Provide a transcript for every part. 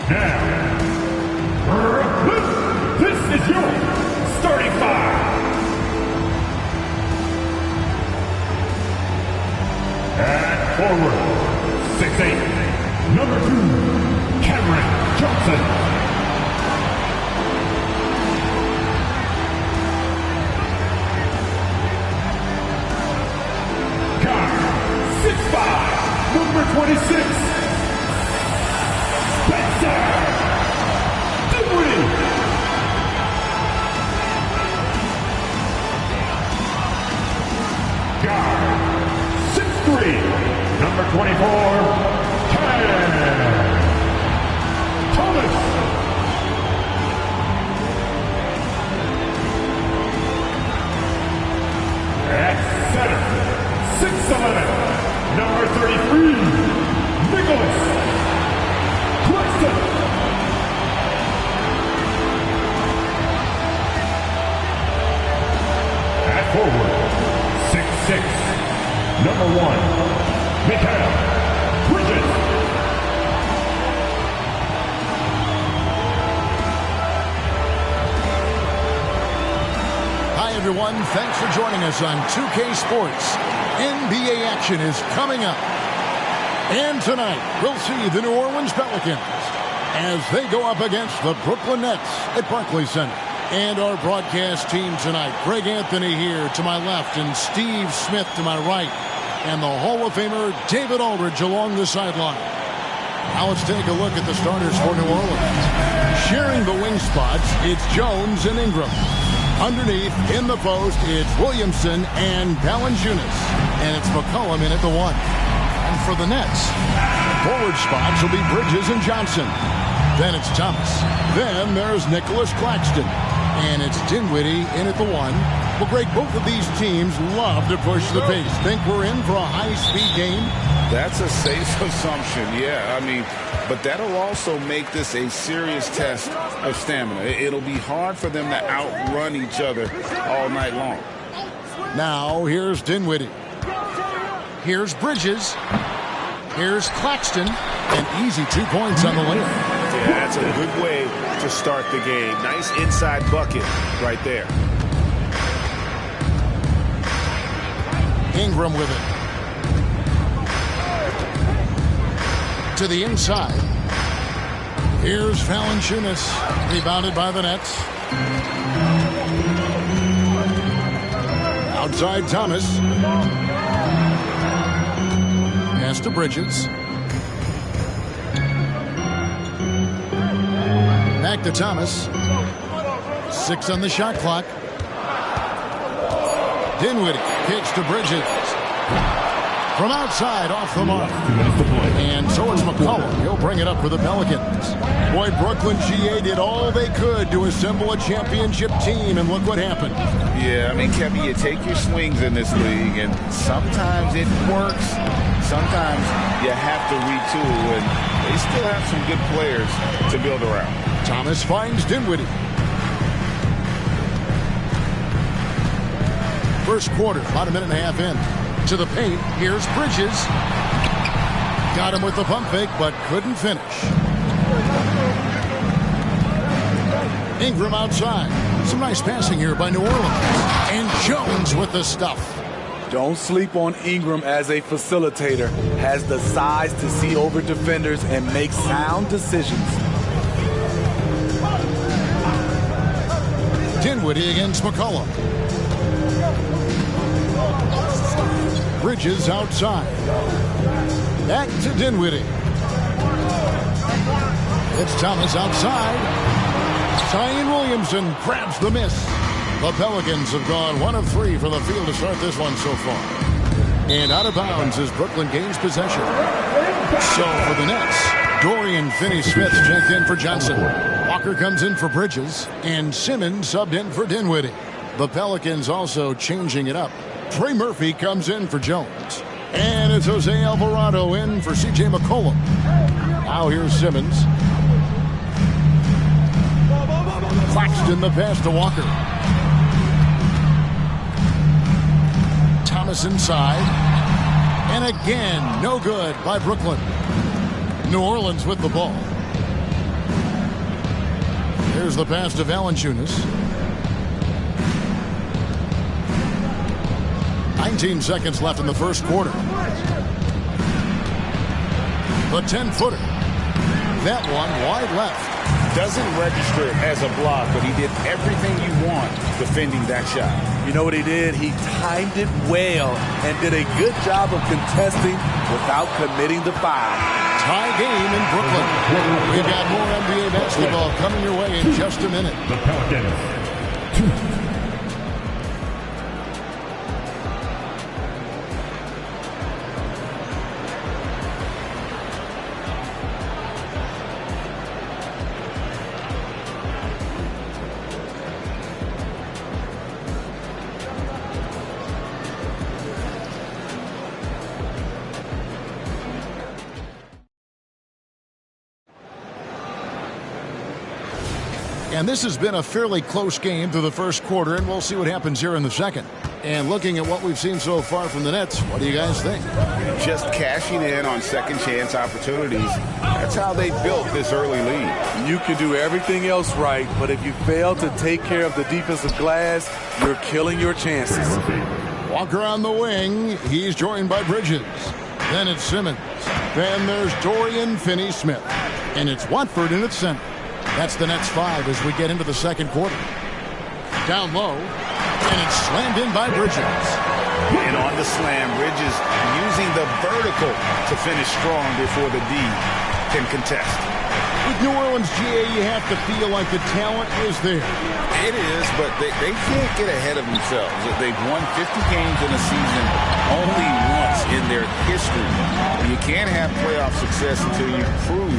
Now, this is your starting five. At forward, 6'8", number 2, Cameron Johnson. Guard, 6'5", number 26, Spencer Dinwiddie. Guard, 6'3", number 24, Cam Thomas. At center, 6'11", number 33, Nicholas Claxton. At forward, 6'6", number 1, Mikal Bridges. Hi everyone, thanks for joining us on 2K Sports. NBA action is coming up. And tonight, we'll see the New Orleans Pelicans as they go up against the Brooklyn Nets at Barclays Center. And our broadcast team tonight, Greg Anthony here to my left and Steve Smith to my right. And the Hall of Famer David Aldridge along the sideline. Now let's take a look at the starters for New Orleans. Sharing the wing spots, it's Jones and Ingram. Underneath, in the post, it's Williamson and Valanciunas. And it's McCollum in at the 1. And for the Nets, forward spots will be Bridges and Johnson. Then it's Thomas. Then there's Nicholas Claxton. And it's Dinwiddie in at the 1. Well, Greg, both of these teams love to push the pace. Think we're in for a high-speed game? That's a safe assumption, yeah. I mean, but that'll also make this a serious test of stamina. It'll be hard for them to outrun each other all night long. Now, here's Dinwiddie. Here's Bridges. Here's Claxton. And easy 2 points on the layup. Yeah, that's a good way to start the game. Nice inside bucket right there. Ingram with it. To the inside. Here's Valanciunas. Rebounded by the Nets. Outside Thomas. Pass to Bridges. Back to Thomas. 6 on the shot clock. Dinwiddie kicks to Bridges. From outside, off the mark. And so it's McCollum. He'll bring it up for the Pelicans. Boy, Brooklyn GA did all they could to assemble a championship team, and look what happened. Yeah, I mean, Kevin, you take your swings in this league, and sometimes it works. Sometimes you have to retool, and they still have some good players to build around. Thomas finds Dinwiddie. First quarter, about a minute and a half in. To the paint, here's Bridges. Got him with the pump fake, but couldn't finish. Ingram outside. Some nice passing here by New Orleans. And Jones with the stuff. Don't sleep on Ingram as a facilitator. Has the size to see over defenders and make sound decisions. Dinwiddie against McCollum. Bridges outside. Back to Dinwiddie. It's Thomas outside. Zion Williamson grabs the miss. The Pelicans have gone 1 of 3 from the field to start this one so far. And out of bounds as Brooklyn gains possession. So for the Nets, Dorian Finney-Smith checked in for Johnson. Walker comes in for Bridges. And Simmons subbed in for Dinwiddie. The Pelicans also changing it up. Trey Murphy comes in for Jones. And it's Jose Alvarado in for C.J. McCollum. Now here's Simmons. Claxton the pass to Walker. Thomas inside. And again, no good by Brooklyn. New Orleans with the ball. Here's the pass to Valanciunas. 19 seconds left in the first quarter. The 10-footer. That one wide left. Doesn't register as a block, but he did everything you want defending that shot. You know what he did? He timed it well and did a good job of contesting without committing the foul. Tie game in Brooklyn. We've got more NBA basketball coming your way in just a minute. The Pelicans. 2. And this has been a fairly close game through the first quarter, and we'll see what happens here in the second. And looking at what we've seen so far from the Nets, what do you guys think? Just cashing in on second chance opportunities. That's how they built this early lead. You can do everything else right, but if you fail to take care of the defensive glass, you're killing your chances. Walker on the wing. He's joined by Bridges. Then it's Simmons. Then there's Dorian Finney-Smith. And it's Watford in its center. That's the Nets 5 as we get into the second quarter. Down low, and it's slammed in by Bridges. And on the slam, Bridges using the vertical to finish strong before the D can contest. With New Orleans, GA, you have to feel like the talent is there. It is, but they can't get ahead of themselves. They've won 50 games in a season only once in their history. You can't have playoff success until you prove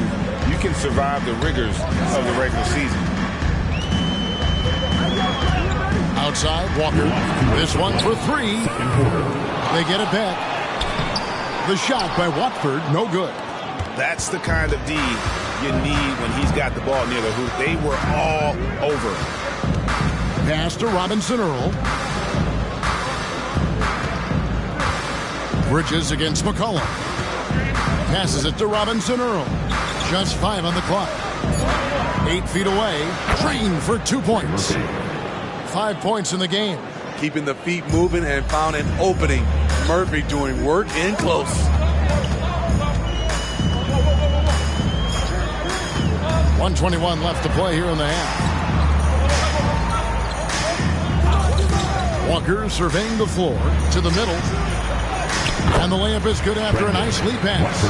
you can survive the rigors of the regular season. Outside, Walker. This one for 3. They get it back. The shot by Watford, no good. That's the kind of D you need when he's got the ball near the hoop. They were all over. Pass to Robinson Earl. Bridges against McCollum. Passes it to Robinson Earl. Just 5 on the clock. 8 feet away. Green for 2 points. 5 points in the game. Keeping the feet moving and found an opening. Murphy doing work in close. .121 left to play here in the half. Walker surveying the floor to the middle. And the layup is good after a nice lead pass.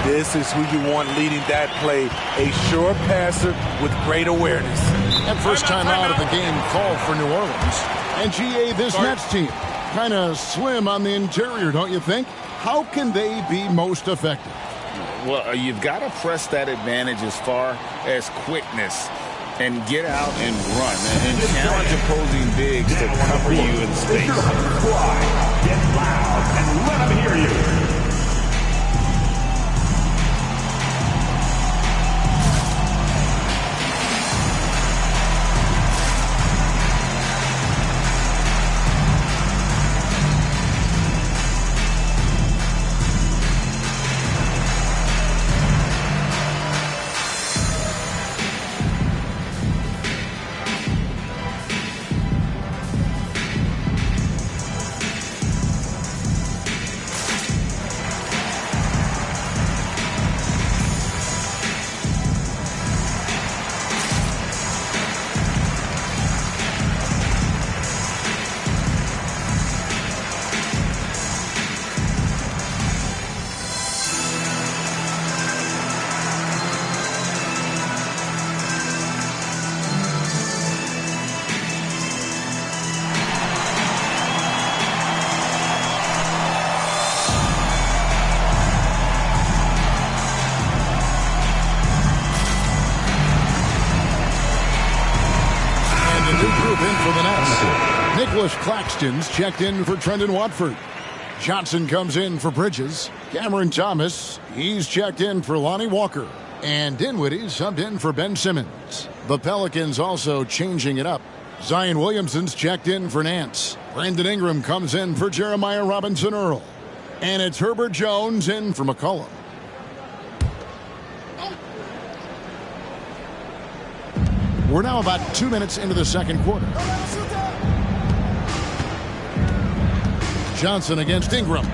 This is who you want leading that play. A sure passer with great awareness. And first time out of the game called for New Orleans. And GA, this Nets team, kind of slim on the interior, don't you think? How can they be most effective? Well, you've got to press that advantage as far as quickness and get out and run and challenge opposing bigs to cover you in space. Get loud and let them hear you. Nicholas Claxton's checked in for Trendon Watford. Johnson comes in for Bridges. Cameron Thomas, he's checked in for Lonnie Walker. And Dinwiddie subbed in for Ben Simmons. The Pelicans also changing it up. Zion Williamson's checked in for Nance. Brandon Ingram comes in for Jeremiah Robinson Earl. And it's Herbert Jones in for McCollum. We're now about 2 minutes into the second quarter. Johnson against Ingram.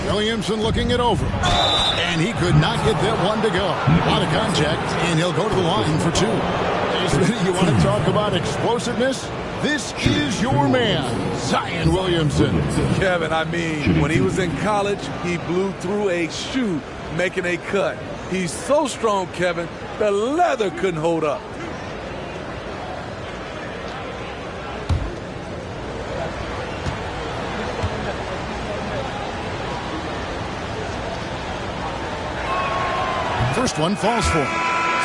Williamson looking it over. And he could not get that one to go. A lot of contact, and he'll go to the line for 2. You want to talk about explosiveness? This is your man, Zion Williamson. Kevin, I mean, when he was in college, he blew through a shoe making a cut. He's so strong, Kevin, the leather couldn't hold up. First one falls for him.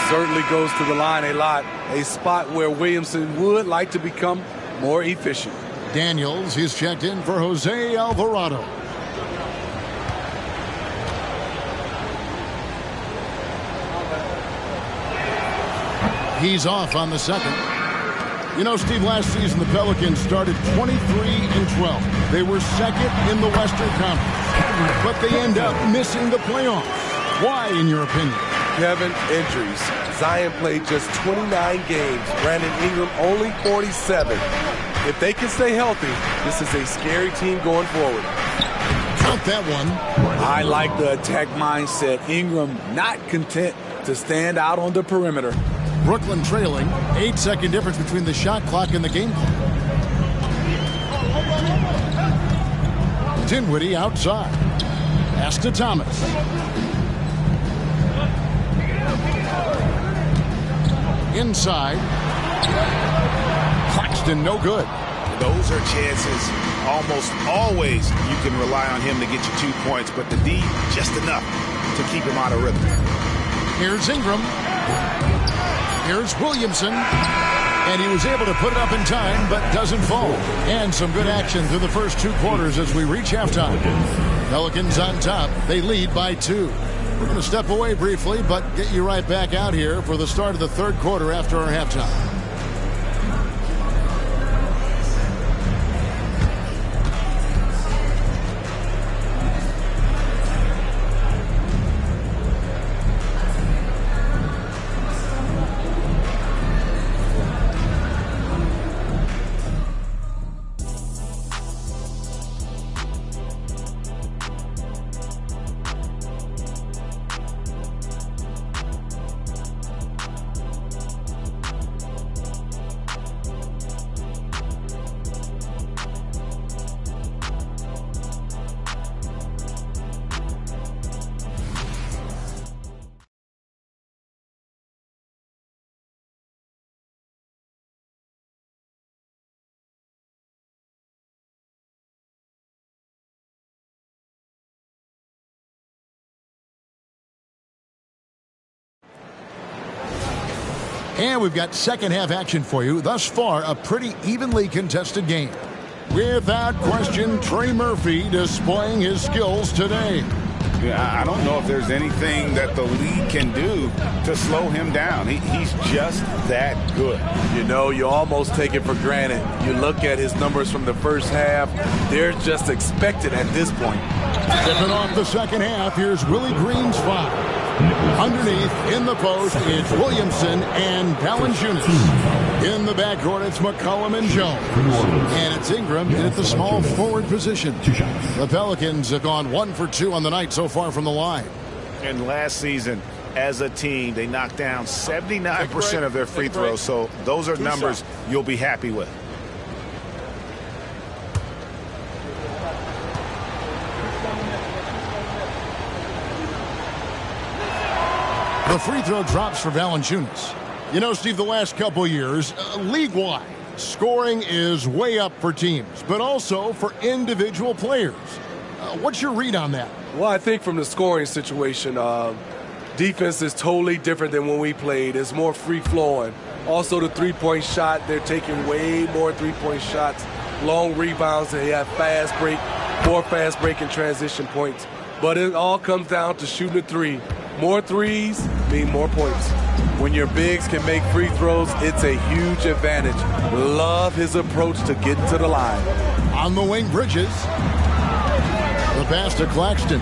Certainly goes to the line a lot. A spot where Williamson would like to become more efficient. Daniels, he's checked in for Jose Alvarado. He's off on the second. You know, Steve, last season the Pelicans started 23-12. They were second in the Western Conference, but they end up missing the playoffs. Why, in your opinion? Kevin, injuries. Zion played just 29 games. Brandon Ingram only 47. If they can stay healthy, this is a scary team going forward. Count that one. I like the attack mindset. Ingram not content to stand out on the perimeter. Brooklyn trailing. 8-second difference between the shot clock and the game clock. Dinwiddie outside. Pass to Thomas. Inside. Claxton, no good. Those are chances almost always you can rely on him to get you 2 points, but the D, just enough to keep him out of rhythm. Here's Ingram. Here's Williamson. And he was able to put it up in time, but doesn't fall. And some good action through the first 2 quarters as we reach halftime. Pelicans on top. They lead by 2. We're going to step away briefly, but get you right back out here for the start of the third quarter after our halftime. And we've got second half action for you. Thus far, a pretty evenly contested game. Without question, Trey Murphy displaying his skills today. Yeah, I don't know if there's anything that the league can do to slow him down. He's just that good. You know, you almost take it for granted. You look at his numbers from the first half, they're just expected at this point. Tipping off the second half, here's Willie Green's foul. Underneath, in the post, it's Williamson and Valanciunas. In the backcourt, it's McCollum and Jones. And it's Ingram at the small forward position. The Pelicans have gone 1 for 2 on the night so far from the line. And last season, as a team, they knocked down 79% of their free throws. So those are numbers you'll be happy with. The free throw drops for Valanciunas. You know, Steve, the last couple years, league-wide, scoring is way up for teams, but also for individual players. What's your read on that? Well, I think from the scoring situation, defense is totally different than when we played. It's more free-flowing. Also, the three-point shot, they're taking way more three-point shots, long rebounds, they have fast break, more fast break and transition points. But it all comes down to shooting a three. More threes mean more points. When your bigs can make free throws, it's a huge advantage. Love his approach to getting to the line. On the wing, Bridges. The pass to Claxton.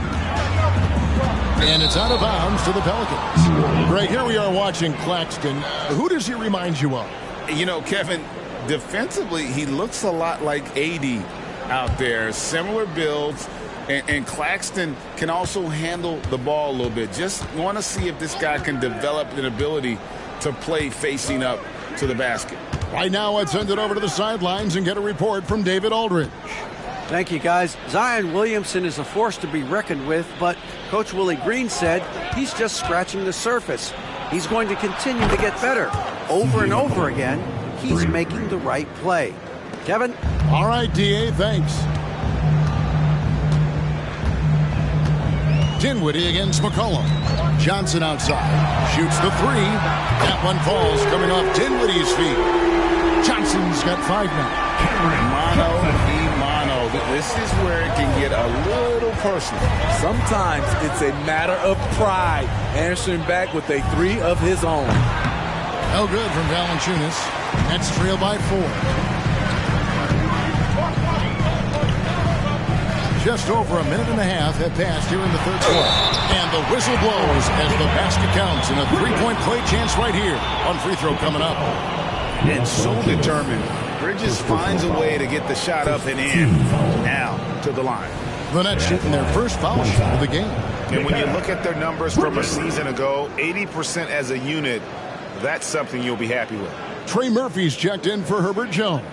And it's out of bounds to the Pelicans. Greg, here we are watching Claxton. Who does he remind you of? You know, Kevin, defensively, he looks a lot like AD out there. Similar builds. And Claxton can also handle the ball a little bit. Just want to see if this guy can develop an ability to play facing up to the basket. Right now, let's send it over to the sidelines and get a report from David Aldridge. Thank you, guys. Zion Williamson is a force to be reckoned with, but Coach Willie Green said he's just scratching the surface. He's going to continue to get better. Over and over again, he's making the right play. Kevin? All right, D.A., thanks. Dinwiddie against McCollum. Johnson outside. Shoots the three. That one falls coming off Dinwiddie's feet. Johnson's got 5 now. Mano y mano. This is where it can get a little personal. Sometimes it's a matter of pride, answering back with a 3 of his own. No good from Valanciunas. Nets trail by 4. Just over a minute and a half have passed here in the third quarter. And the whistle blows as the basket counts. And a 3-point play chance right here. One free throw coming up. And so determined. Bridges finds a way to get the shot up and in. Now to the line. The Nets shooting their first foul shot of the game. And when you look at their numbers from a season ago, 80% as a unit, that's something you'll be happy with. Trey Murphy's checked in for Herbert Jones.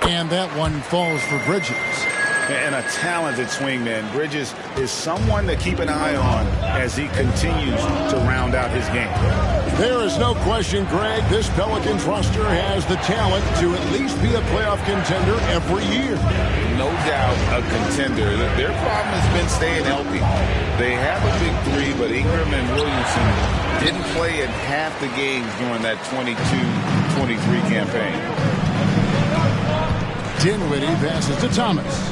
And that one falls for Bridges. And a talented swingman. Bridges is someone to keep an eye on as he continues to round out his game. There is no question, Greg, this Pelicans roster has the talent to at least be a playoff contender every year. No doubt a contender. Their problem has been staying healthy. They have a big 3, but Ingram and Williamson didn't play in half the games during that 22-23 campaign. Dinwiddie passes to Thomas.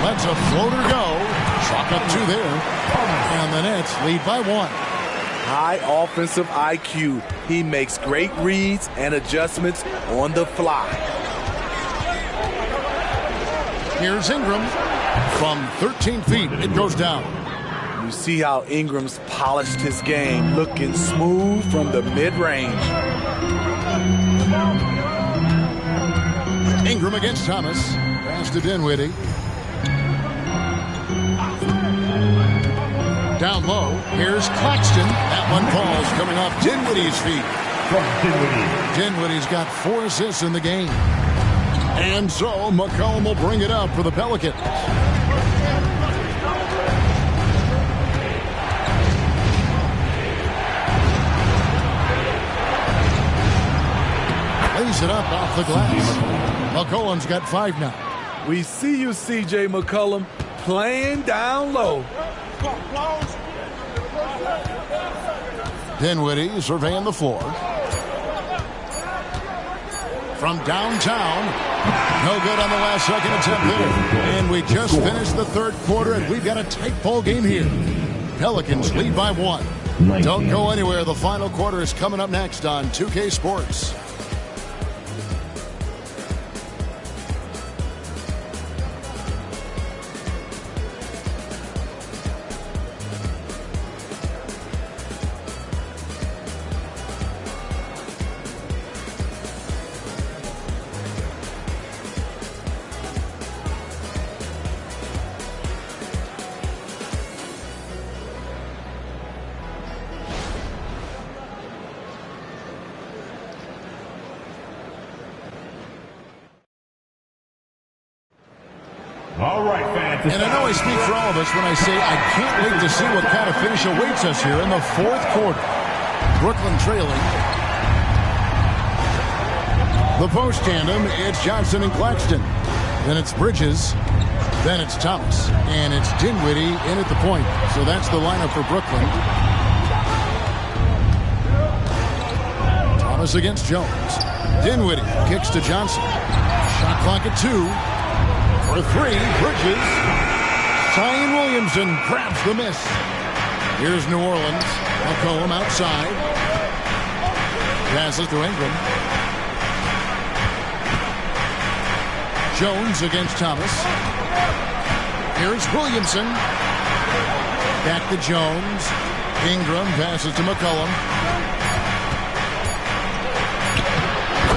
Lets a floater go. Chalk up 2 there. And the Nets lead by 1. High offensive IQ. He makes great reads and adjustments on the fly. Here's Ingram. From 13 feet, it goes down. You see how Ingram's polished his game, looking smooth from the mid-range. Ingram against Thomas. Pass to Dinwiddie. Down low. Here's Claxton. That one falls coming off Dinwiddie's feet. Dinwiddie's got 4 assists in the game. And so McCollum will bring it up for the Pelicans. Lays it up off the glass. McCollum's got 5 now. We see you, C.J. McCollum, playing down low. Dinwiddie surveying the floor. From downtown. No good on the last second attempt there. And we just finished the third quarter, and we've got a tight ball game here. Pelicans lead by 1. Don't go anywhere. The final quarter is coming up next on 2K Sports. All right, fans. And I know I speak for all of us when I say I can't wait to see what kind of finish awaits us here in the fourth quarter. Brooklyn trailing. The post tandem, it's Johnson and Claxton. Then it's Bridges. Then it's Thomas. And it's Dinwiddie in at the point. So that's the lineup for Brooklyn. Thomas against Jones. Dinwiddie kicks to Johnson. Shot clock at 2. For 3, Bridges. Zion Williamson grabs the miss. Here's New Orleans. McCollum outside. Passes to Ingram. Jones against Thomas. Here's Williamson. Back to Jones. Ingram passes to McCollum.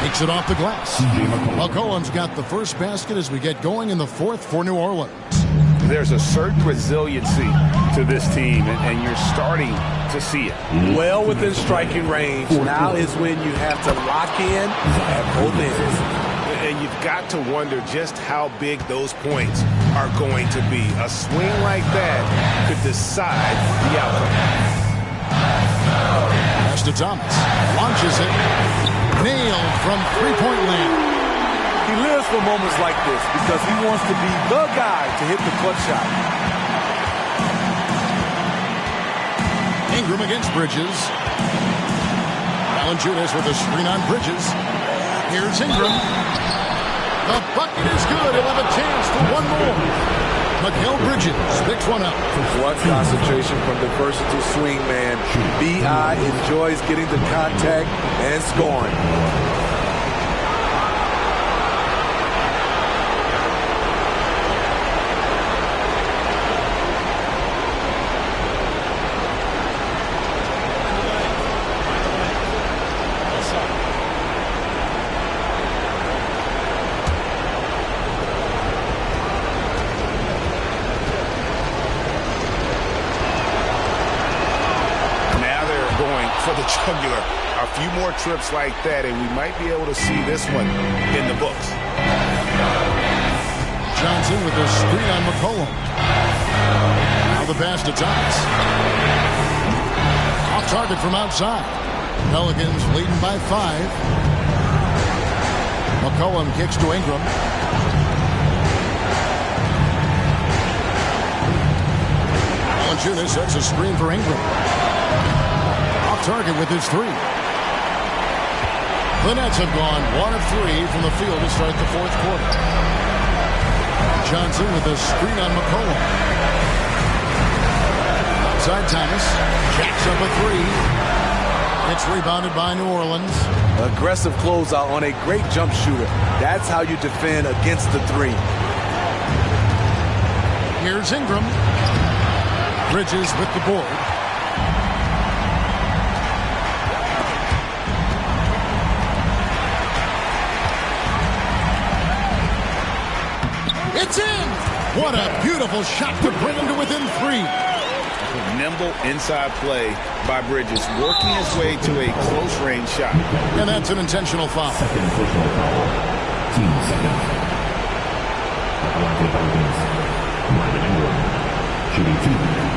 Takes it off the glass. McCollum's got the first basket as we get going in the fourth for New Orleans. There's a certain resiliency to this team, and you're starting to see it. Well within striking range. Now is when you have to lock in at both ends. And you've got to wonder just how big those points are going to be. A swing like that could decide the outcome. Pass to Thomas. Launches it. Nailed from three-point land. He lives for moments like this because he wants to be the guy to hit the clutch shot. Ingram against Bridges. Valanciunas with a screen on Bridges. Here's Ingram. The bucket is good. He'll have a chance for one more. Mikal Bridges picks one up. What concentration from the versatile swing man. B.I. enjoys getting the contact and scoring. Jugular. A few more trips like that, and we might be able to see this one in the books. Johnson with a screen on McCollum. Now the pass to Thomas. Off target from outside. Pelicans leading by 5. McCollum kicks to Ingram. Valanciunas sets a screen for Ingram. Target with his 3. The Nets have gone 1 of 3 from the field to start the fourth quarter. Johnson with a screen on McCollum. Outside Thomas. Jacks up a 3. It's rebounded by New Orleans. Aggressive closeout on a great jump shooter. That's how you defend against the 3. Here's Ingram. Bridges with the board. It's in! What a beautiful shot to bring him to within 3. Nimble inside play by Bridges, working his way to a close-range shot. And that's an intentional foul. Second official foul. Team second. Atlanta Falcons. Brandon Ingram. Shooting 2.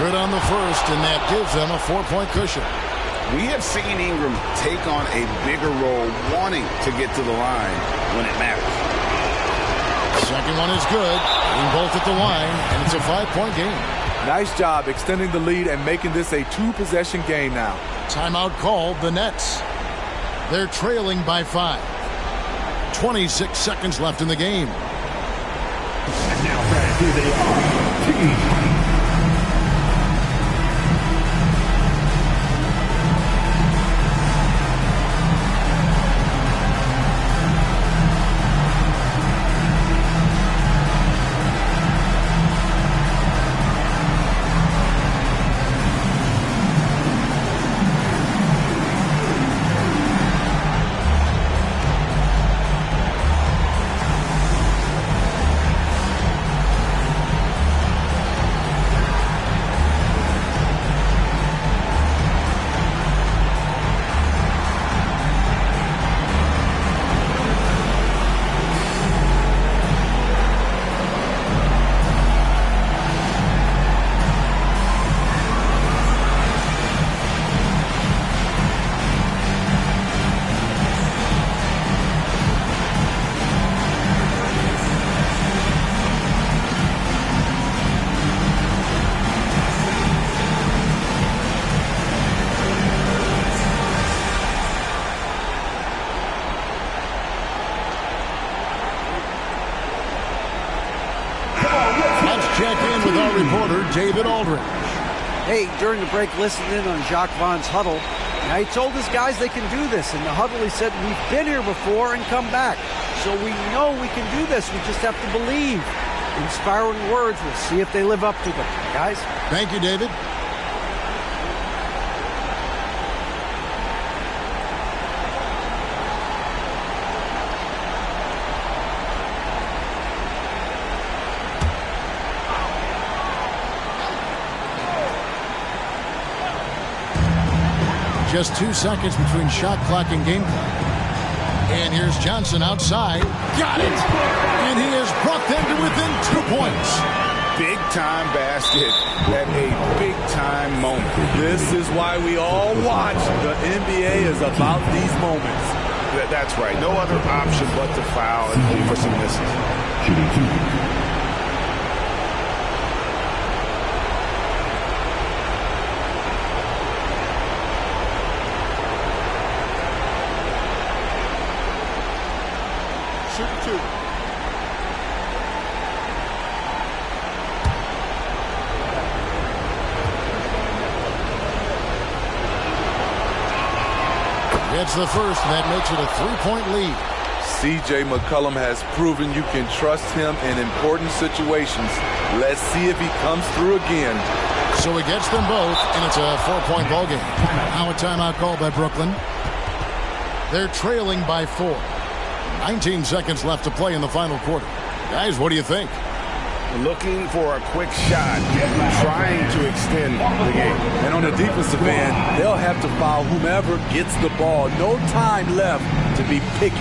Good on the first, and that gives them a 4-point cushion. We have seen Ingram take on a bigger role, wanting to get to the line when it matters. Second one is good. Being both at the line, and it's a 5-point game. Nice job extending the lead and making this a 2-possession game now. Timeout called, the Nets. They're trailing by 5. 26 seconds left in the game. And now, fans, here they are. Team. David Aldridge. Hey, during the break, listening in on Jacques Vaughn's huddle, now he told his guys they can do this. In the huddle, he said, we've been here before and come back. So we know we can do this. We just have to believe. Inspiring words. We'll see if they live up to them. Guys? Thank you, David. Just 2 seconds between shot clock and game clock. And here's Johnson outside. Got it! And he has brought them to within 2 points. Big-time basket at a big-time moment. This is why we all watch. The NBA is about these moments. That's right. No other option but to foul and hope for some misses. It's the first, and that makes it a 3-point lead. C.J. McCollum has proven you can trust him in important situations. Let's see if he comes through again. So he gets them both, and it's a 4-point ball game. Now a timeout called by Brooklyn. They're trailing by 4. 19 seconds left to play in the final quarter. Guys, what do you think? Looking for a quick shot, trying to extend the game. And on the defensive end, they'll have to foul whomever gets the ball. No time left to be picky.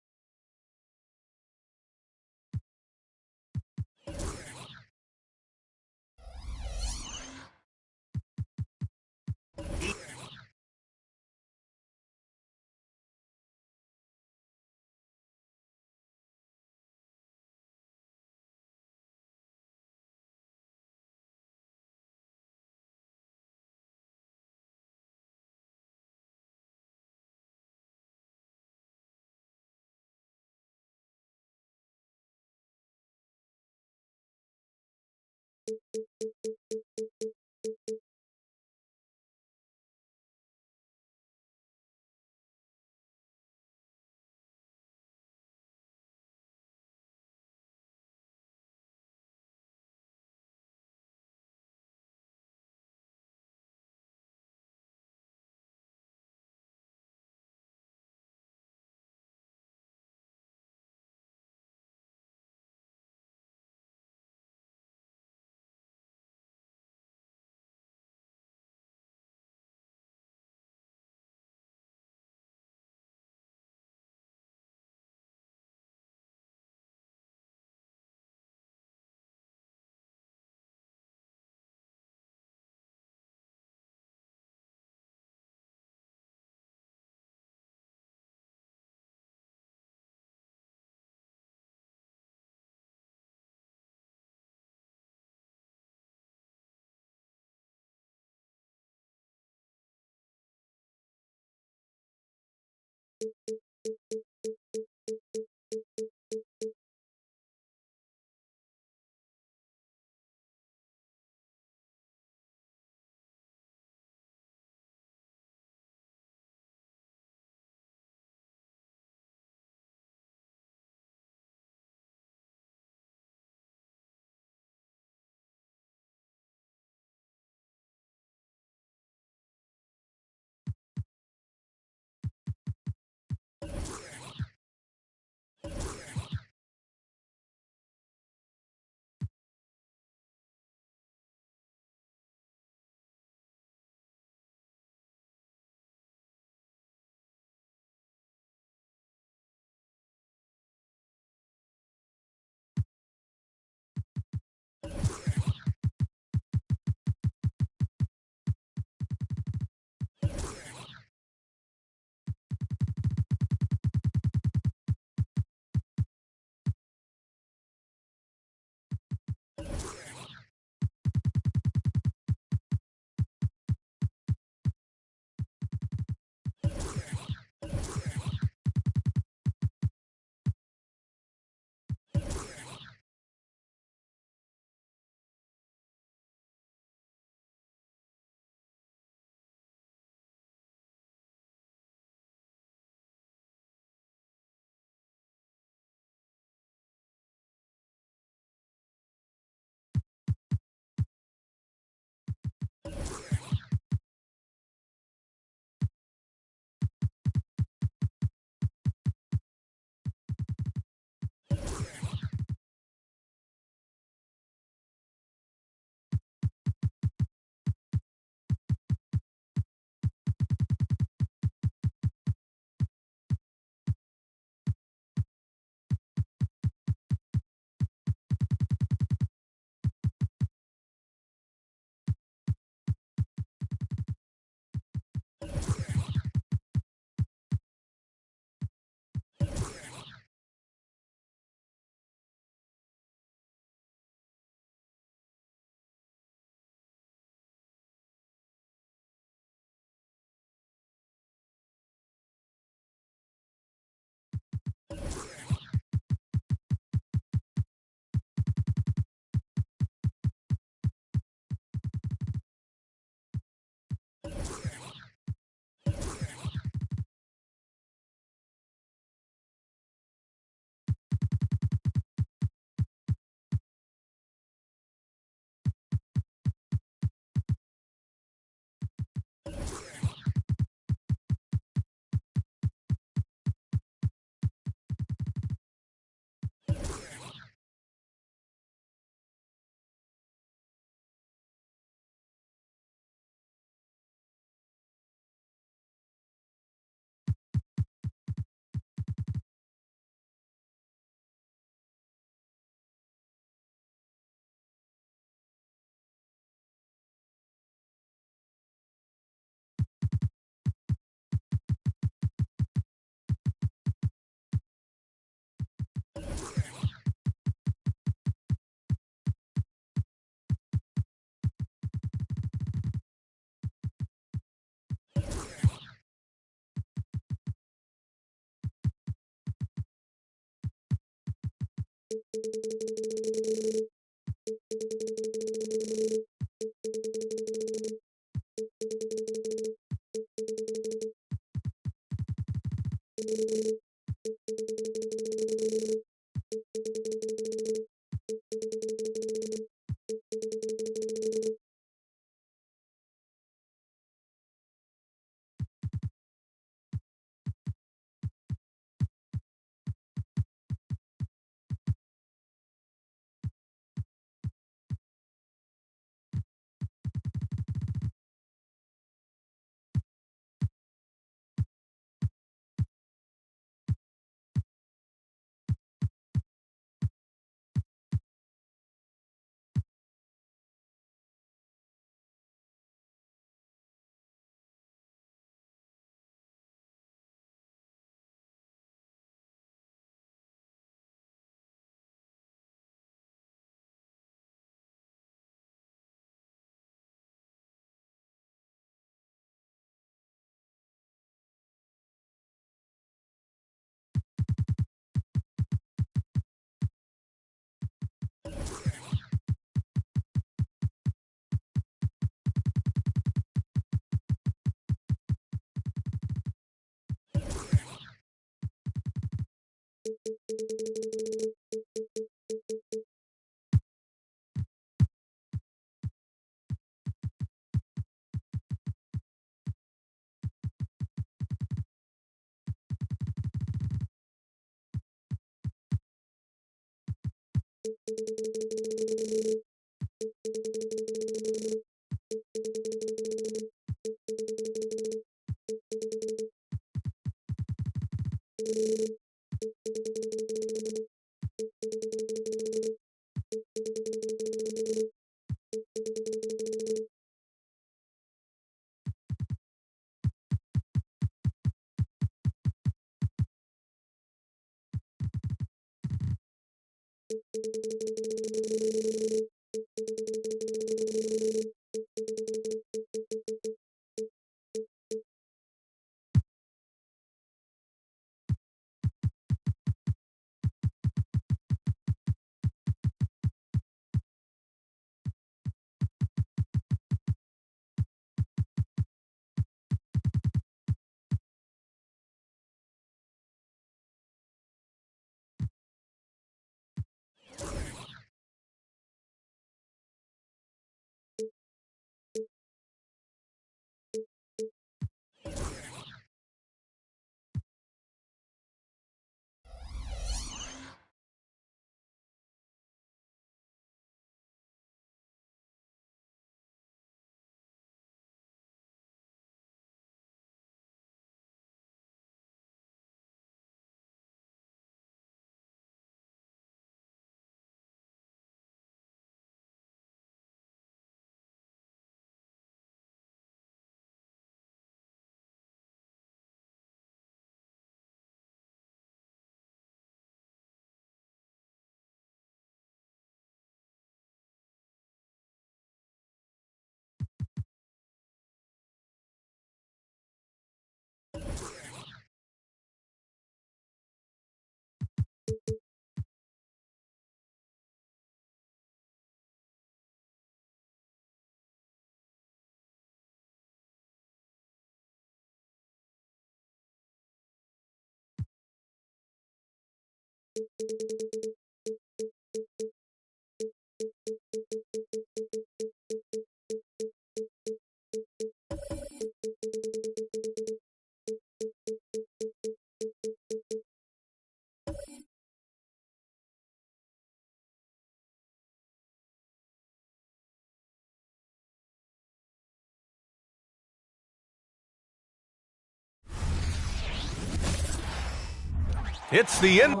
It's the NBA.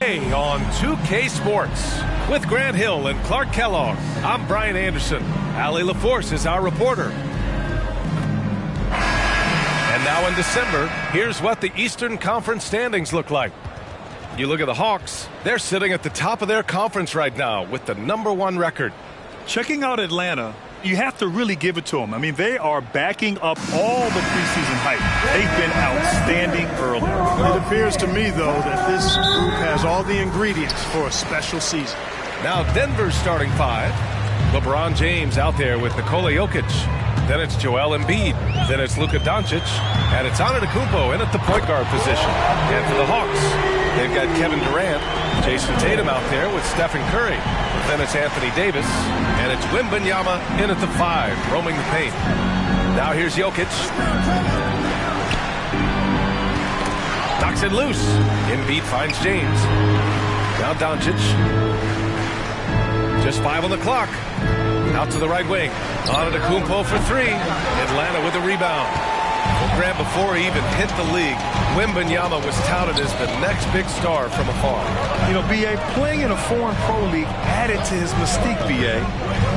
Hey, on 2K Sports with Grant Hill and Clark Kellogg. I'm Brian Anderson. Allie LaForce is our reporter. And now in December, here's what the Eastern Conference standings look like. You look at the Hawks, they're sitting at the top of their conference right now with the #1 record. Checking out Atlanta, you have to really give it to them. I mean, they are backing up all the preseason hype. They've been outstanding early. It appears to me, though, that this group has all the ingredients for a special season. Now Denver's starting five. LeBron James out there with Nikola Jokic. Then it's Joel Embiid. Then it's Luka Doncic. And it's Antetokounmpo in at the point guard position. And for the Hawks, they've got Kevin Durant, Jason Tatum out there with Stephen Curry. Then it's Anthony Davis. And it's Wembanyama in at the 5, roaming the paint. Now here's Jokic. Knocks it loose. Embiid finds James. Now Doncic. Just 5 on the clock. Out to the right wing. Antetokounmpo for 3. Atlanta with a rebound. Well, Grant, before he even hit the league, Wembanyama was touted as the next big star from afar. You know, B.A., playing in a foreign pro league added to his mystique, B.A.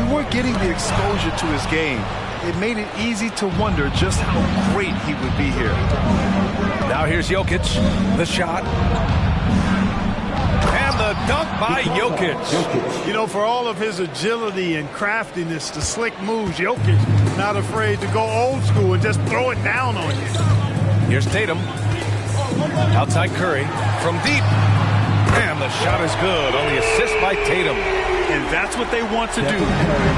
We weren't getting the exposure to his game. It made it easy to wonder just how great he would be here. Now here's Jokic. The shot. And the dunk by Jokic. You know, for all of his agility and craftiness, the slick moves, Jokic not afraid to go old school and just throw it down on you. Here's Tatum. Outside Curry from deep. And the shot is good on the assist by Tatum. And that's what they want to do.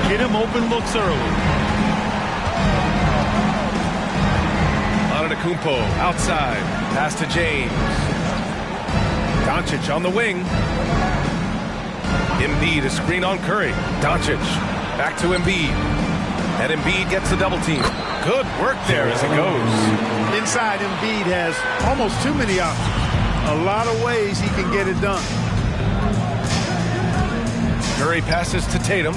Get him open looks early. Antetokounmpo outside. Pass to James. Doncic on the wing. Embiid, a screen on Curry. Doncic back to Embiid. And Embiid gets the double team. Good work there as it goes. Inside, Embiid has almost too many options. A lot of ways he can get it done. Curry passes to Tatum.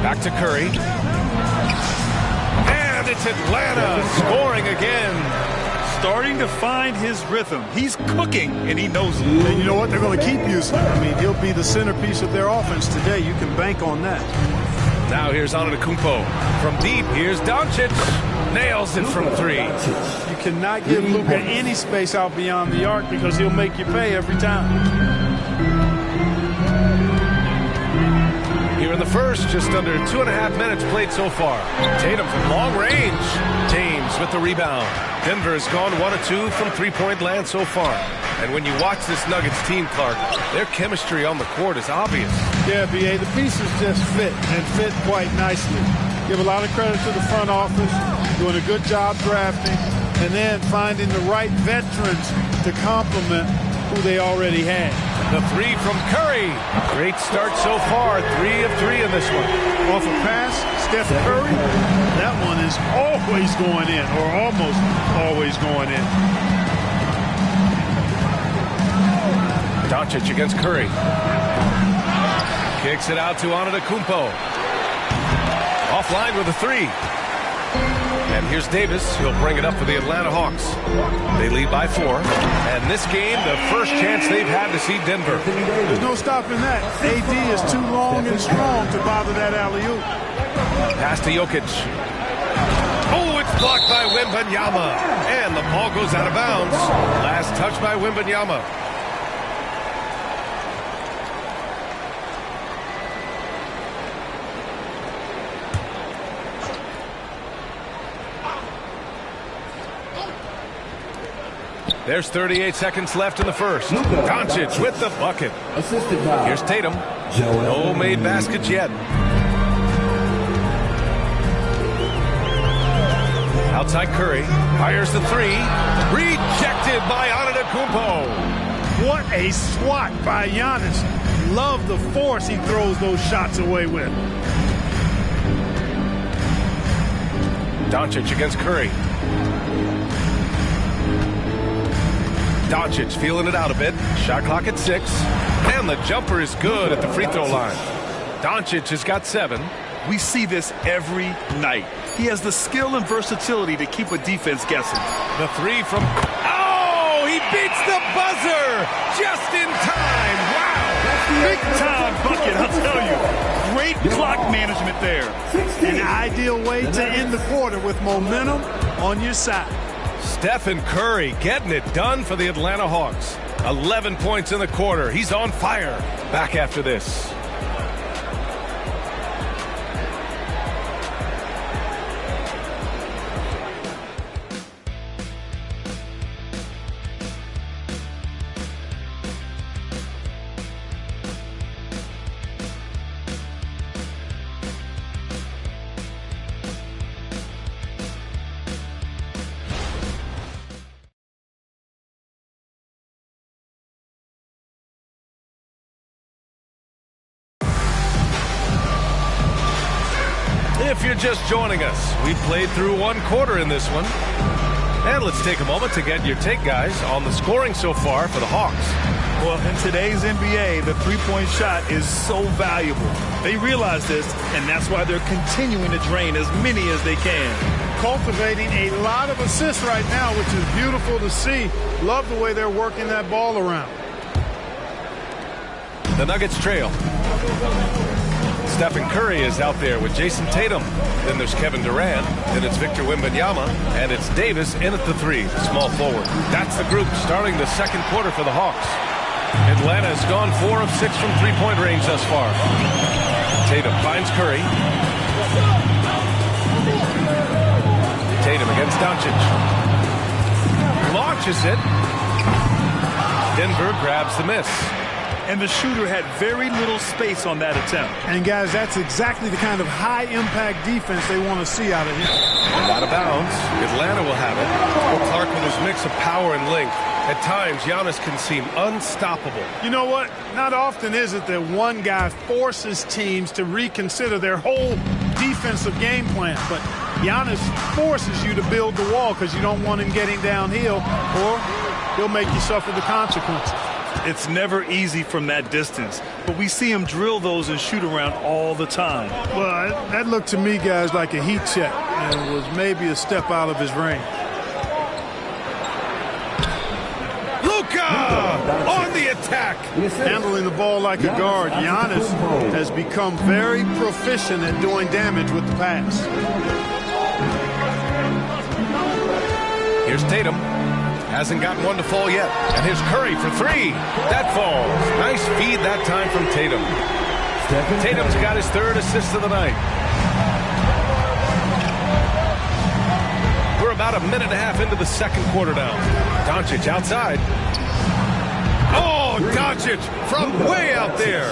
Back to Curry. And it's Atlanta scoring again. Starting to find his rhythm. He's cooking, and he knows it. And you know what? They're going to keep using him. I mean, he'll be the centerpiece of their offense today. You can bank on that. Now here's Antetokounmpo. From deep, here's Doncic. Nails it from 3. You cannot give Luka any space out beyond the arc because he'll make you pay every time. Here in the first, just under 2.5 minutes played so far. Tatum from long range. James with the rebound. Denver has gone 1 of 2 from three-point land so far. And when you watch this Nuggets team, Clark, their chemistry on the court is obvious. Yeah, B.A., the pieces just fit, and fit quite nicely. Give a lot of credit to the front office, doing a good job drafting, and then finding the right veterans to complement who they already had. The 3 from Curry. Great start so far. 3 of 3 in this one. Off a pass, Steph Curry. That one is always going in, or almost always going in. Doncic against Curry. Kicks it out to Antetokounmpo. Offline with a 3. And here's Davis. He'll bring it up for the Atlanta Hawks. They lead by 4. And this game, the first chance they've had to see Denver. There's no stopping that. AD is too long and strong to bother that alley-oop. Pass to Jokic. Oh, it's blocked by Wembanyama. And the ball goes out of bounds. Last touch by Wembanyama. There's 38 seconds left in the first. Doncic with the bucket. Here's Tatum. No made baskets yet. Outside Curry. Fires the 3. Rejected by Antetokounmpo. What a swat by Giannis. Love the force he throws those shots away with. Doncic against Curry. Doncic feeling it out a bit. Shot clock at 6. And the jumper is good at the free throw line. Doncic has got 7. We see this every night. He has the skill and versatility to keep a defense guessing. The 3 from... Oh, he beats the buzzer just in time. Wow. Big time bucket, I'll tell you. Great clock management there. An ideal way to end the quarter with momentum on your side. Stephen Curry getting it done for the Atlanta Hawks. 11 points in the quarter. He's on fire. Back after this. you're just joining us, we played through one quarter in this one. And let's take a moment to get your take, guys, on the scoring so far for the Hawks. Well, in today's NBA, the three-point shot is so valuable. They realize this, and that's why they're continuing to drain as many as they can. Cultivating a lot of assists right now, which is beautiful to see. Love the way they're working that ball around. The Nuggets trail. Stephen Curry is out there with Jason Tatum. Then there's Kevin Durant. Then it's Victor Wembanyama. And it's Davis in at the 3, small forward. That's the group starting the second quarter for the Hawks. Atlanta has gone 4 of 6 from three-point range thus far. Tatum finds Curry. Tatum against Doncic. Launches it. Denver grabs the miss. And the shooter had very little space on that attempt. And, guys, that's exactly the kind of high-impact defense they want to see out of him. And out of bounds. Atlanta will have it. Well, Clark with his mix of power and length. At times, Giannis can seem unstoppable. You know what? Not often is it that one guy forces teams to reconsider their whole defensive game plan. But Giannis forces you to build the wall because you don't want him getting downhill, or he'll make you suffer the consequences. It's never easy from that distance, but we see him drill those and shoot around all the time. Well, that looked to me, guys, like a heat check and was maybe a step out of his range. Luka on the attack. Handling the ball like a guard, Giannis has become very proficient at doing damage with the pass. Here's Tatum. Hasn't gotten one to fall yet. And here's Curry for 3. That falls. Nice feed that time from Tatum. Tatum's got his 3rd assist of the night. We're about a minute and a half into the second quarter now. Doncic outside. Oh, Doncic from way out there.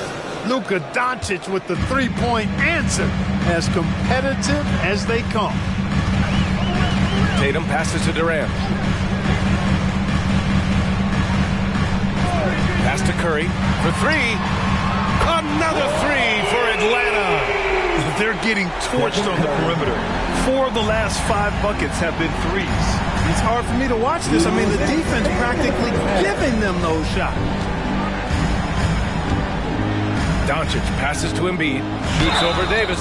Luka Doncic with the three-point answer. As competitive as they come. Tatum passes to Durant. Pass to Curry for 3. Another 3 for Atlanta. They're getting torched on the perimeter. 4 of the last 5 buckets have been threes. It's hard for me to watch this. I mean, the defense practically giving them those shots. Doncic passes to Embiid. Shoots over Davis.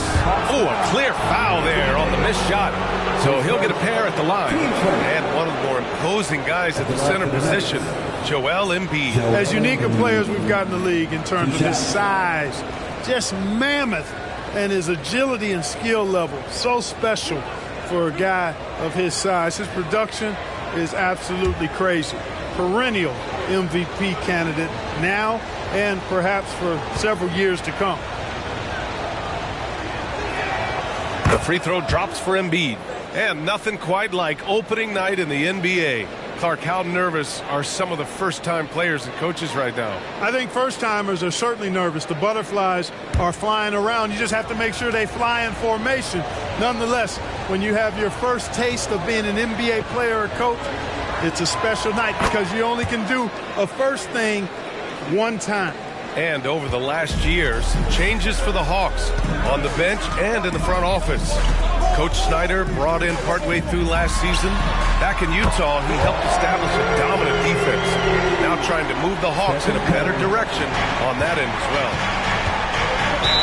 Oh, a clear foul there on the missed shot. So he'll get a pair at the line. And one of the more imposing guys at the center position, Joel Embiid. As unique a player as we've got in the league in terms of his size, just mammoth, and his agility and skill level. So special for a guy of his size. His production is absolutely crazy. Perennial MVP candidate now and perhaps for several years to come. The free throw drops for Embiid. And nothing quite like opening night in the NBA. Clark, how nervous are some of the first-time players and coaches right now? I think first-timers are certainly nervous. The butterflies are flying around. You just have to make sure they fly in formation. Nonetheless, when you have your first taste of being an NBA player or coach, it's a special night because you only can do a first thing one time. And over the last year, some changes for the Hawks on the bench and in the front office. Coach Snyder brought in partway through last season. Back in Utah, he helped establish a dominant defense. Now trying to move the Hawks in a better direction on that end as well.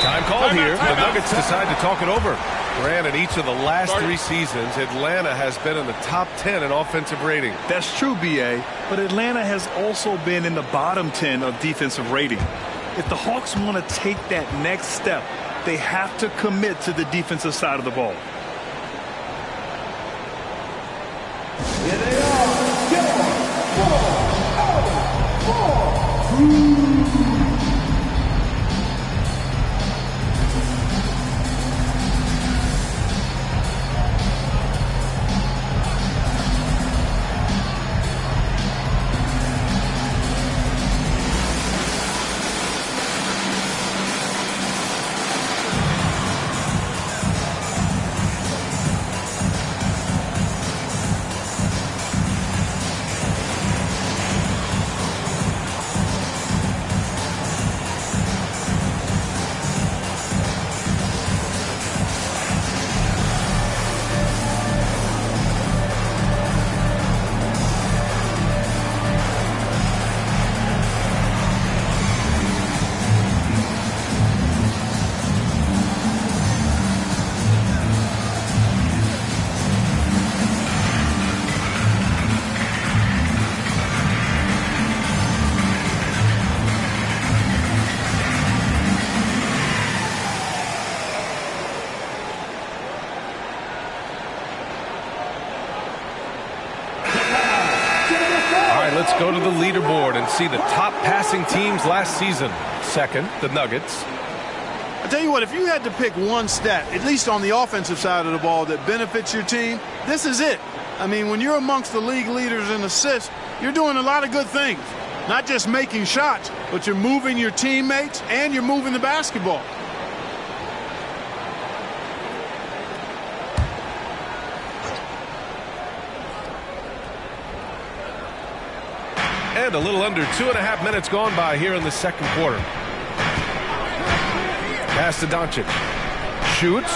Time called here. The Nuggets decide to talk it over. Grant, in each of the last 3 seasons, Atlanta has been in the top 10 in offensive rating. That's true, B.A., but Atlanta has also been in the bottom 10 of defensive rating. If the Hawks want to take that next step, they have to commit to the defensive side of the ball. Here they are. Let's go to the leaderboard and see the top passing teams last season. Second, the Nuggets. I tell you what, if you had to pick one stat, at least on the offensive side of the ball, that benefits your team, this is it. I mean, when you're amongst the league leaders in assists, you're doing a lot of good things. Not just making shots, but you're moving your teammates and you're moving the basketball. And a little under 2.5 minutes gone by here in the second quarter. Pass to Doncic. Shoots.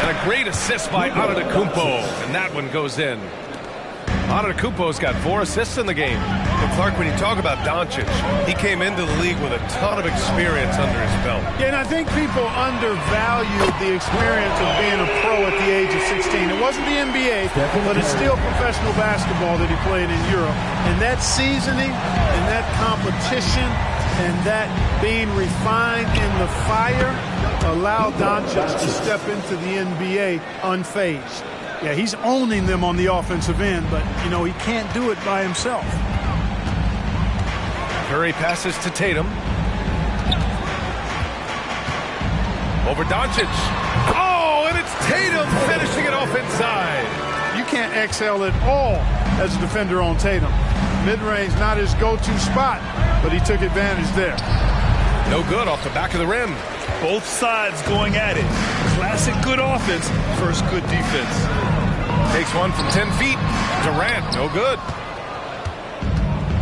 And a great assist by Antetokounmpo. And that one goes in. Antetokounmpo's got 4 assists in the game. And Clark, when you talk about Doncic, he came into the league with a ton of experience under his belt. Yeah, and I think people undervalued the experience of being a pro at the age of 16. It wasn't the NBA, but it's still professional basketball that he played in Europe. And that seasoning and that competition and that being refined in the fire allowed Doncic to step into the NBA unfazed. Yeah, he's owning them on the offensive end, but, you know, he can't do it by himself. Curry passes to Tatum. Over Doncic. Oh, and it's Tatum finishing it off inside. You can't exhale at all as a defender on Tatum. Mid-range, not his go-to spot, but he took advantage there. No good off the back of the rim. Both sides going at it. Classic good offense versus good defense. Takes one from 10 feet. Durant, no good.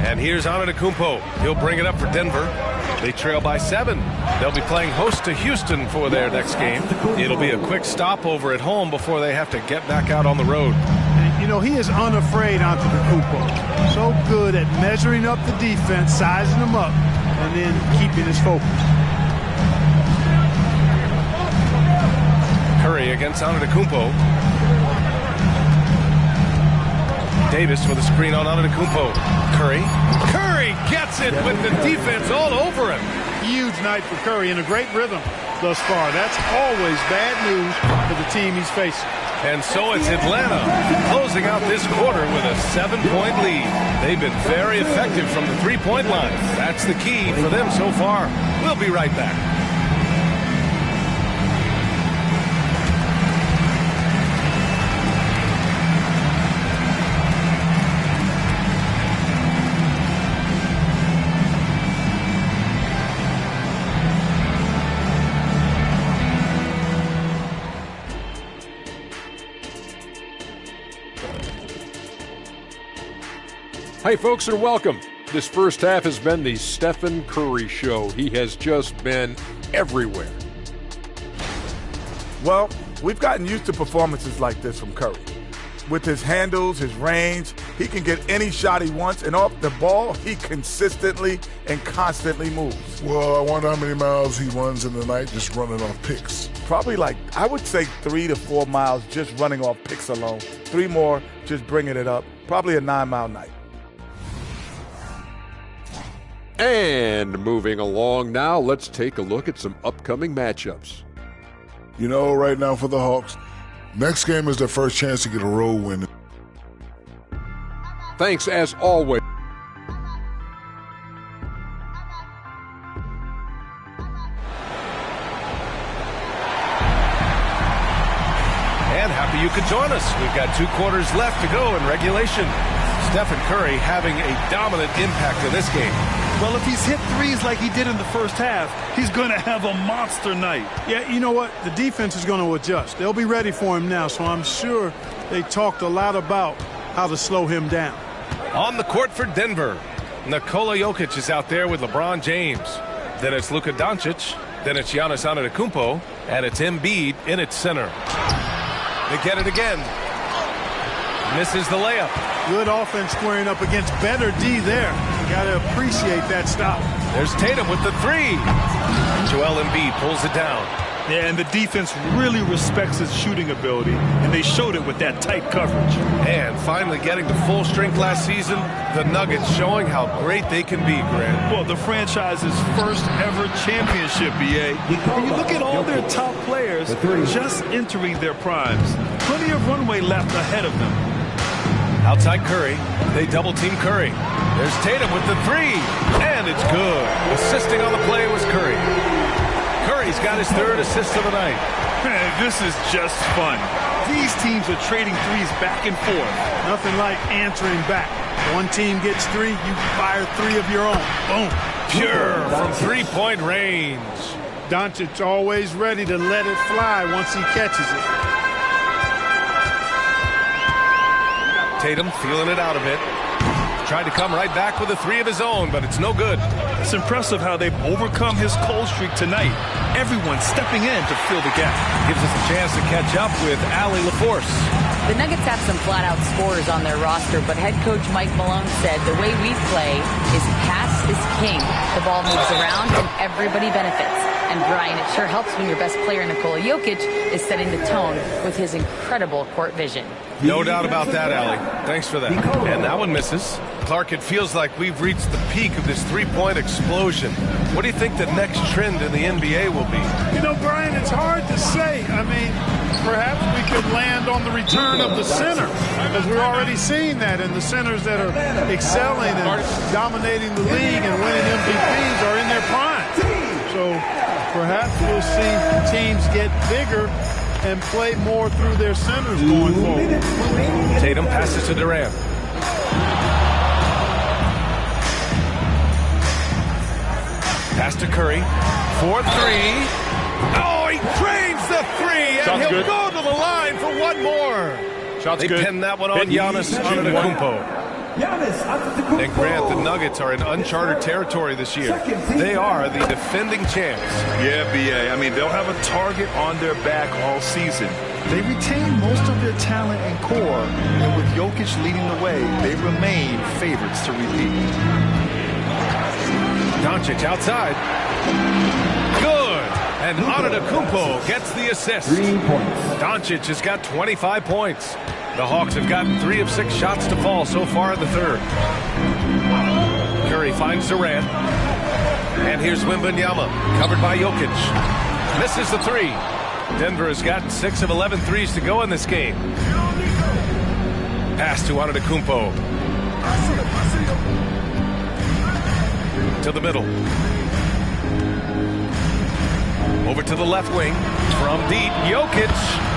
And here's Antetokounmpo. He'll bring it up for Denver. They trail by 7. They'll be playing host to Houston for their next game. It'll be a quick stopover at home before they have to get back out on the road. And, you know, he is unafraid, Antetokounmpo. So good at measuring up the defense, sizing them up, and then keeping his focus. Curry against Antetokounmpo. Davis with a screen on Antetokounmpo. Curry gets it with the defense all over him. Huge night for Curry in a great rhythm thus far. That's always bad news for the team he's facing. And so it's Atlanta closing out this quarter with a 7-point lead. They've been very effective from the three-point line. That's the key for them so far. We'll be right back. Hey, folks, and welcome. This first half has been the Stephen Curry Show. He has just been everywhere. Well, we've gotten used to performances like this from Curry. With his handles, his range, he can get any shot he wants, and off the ball, he consistently and constantly moves. Well, I wonder how many miles he runs in the night just running off picks. Probably I would say 3 to 4 miles just running off picks alone. 3 more just bringing it up. Probably a 9-mile night. And moving along now, let's take a look at some upcoming matchups. You know, right now for the Hawks, next game is their first chance to get a road win. Thanks as always. And happy you could join us. We've got 2 quarters left to go in regulation. Stephen Curry having a dominant impact in this game. Well, if he's hit threes like he did in the first half, he's going to have a monster night. Yeah, you know what? The defense is going to adjust. They'll be ready for him now, so I'm sure they talked a lot about how to slow him down. On the court for Denver, Nikola Jokic is out there with LeBron James. Then it's Luka Doncic. Then it's Giannis Antetokounmpo. And it's Embiid in its center. They get it again. Misses the layup. Good offense squaring up against better D there. You got to appreciate that stop. There's Tatum with the 3. Joel Embiid pulls it down. Yeah, and the defense really respects his shooting ability, and they showed it with that tight coverage. And finally getting to full strength last season, the Nuggets showing how great they can be, Grant. Well, the franchise's first ever championship, BA. When you look at all their top players just entering their primes, plenty of runway left ahead of them. Outside Curry. They double team Curry. There's Tatum with the three. And it's good. Assisting on the play was Curry. Curry's got his third assist of the night. Man, this is just fun. These teams are trading threes back and forth. Nothing like answering back. One team gets three, you fire three of your own. Boom. Pure from three-point range. Doncic always ready to let it fly once he catches it. Tatum feeling it out a bit. Tried to come right back with a three of his own, but it's no good. It's impressive how they've overcome his cold streak tonight. Everyone stepping in to fill the gap. Gives us a chance to catch up with Allie LaForce. The Nuggets have some flat-out scorers on their roster, but head coach Mike Malone said the way we play is pass is king. The ball moves around and everybody benefits. And Brian, it sure helps when your best player, Nikola Jokic, is setting the tone with his incredible court vision. No doubt about that, Allie. Thanks for that. And that one misses. Clark, it feels like we've reached the peak of this three-point explosion. What do you think the next trend in the NBA will be? You know, Brian, it's hard to say. I mean, perhaps we could land on the return of the center, because we're already seeing that, and the centers that are excelling and dominating the league and winning MVPs are in their prime. So perhaps we'll see teams get bigger and play more through their centers going forward. Tatum passes to Durant. Pass to Curry. 4-3. Oh, he drains the three, and Shot's he'll good. go to the line for one more. Shot's they good. pin that one on Giannis Antetokounmpo. And Grant, the Nuggets are in uncharted territory this year. They are the defending champs. Yeah, B.A. I mean, they'll have a target on their back all season. They retain most of their talent and core, and with Jokic leading the way, they remain favorites to repeat. Doncic outside. Good. And Antetokounmpo gets the assist. 3 points. Doncic has got 25 points. The Hawks have gotten 3 of 6 shots to fall so far in the third. Curry finds Durant. And here's Wembanyama, covered by Jokic. Misses the three. Denver has gotten 6 of 11 threes to go in this game. Pass to Antetokounmpo. To the middle. Over to the left wing. From deep, Jokic.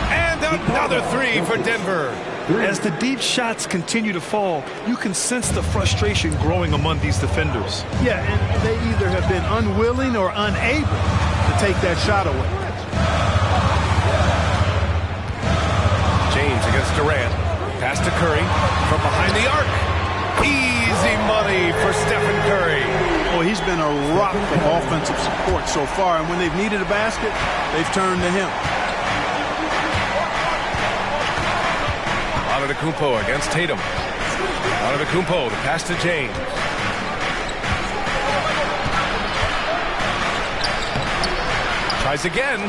And another three for Denver. As the deep shots continue to fall, you can sense the frustration growing among these defenders. Yeah, and they either have been unwilling or unable to take that shot away. James against Durant. Pass to Curry from behind the arc. Easy money for Stephen Curry. Well, he's been a rock of offensive support so far, and when they've needed a basket, they've turned to him. Antetokounmpo against Tatum. Antetokounmpo, the pass to James. Tries again.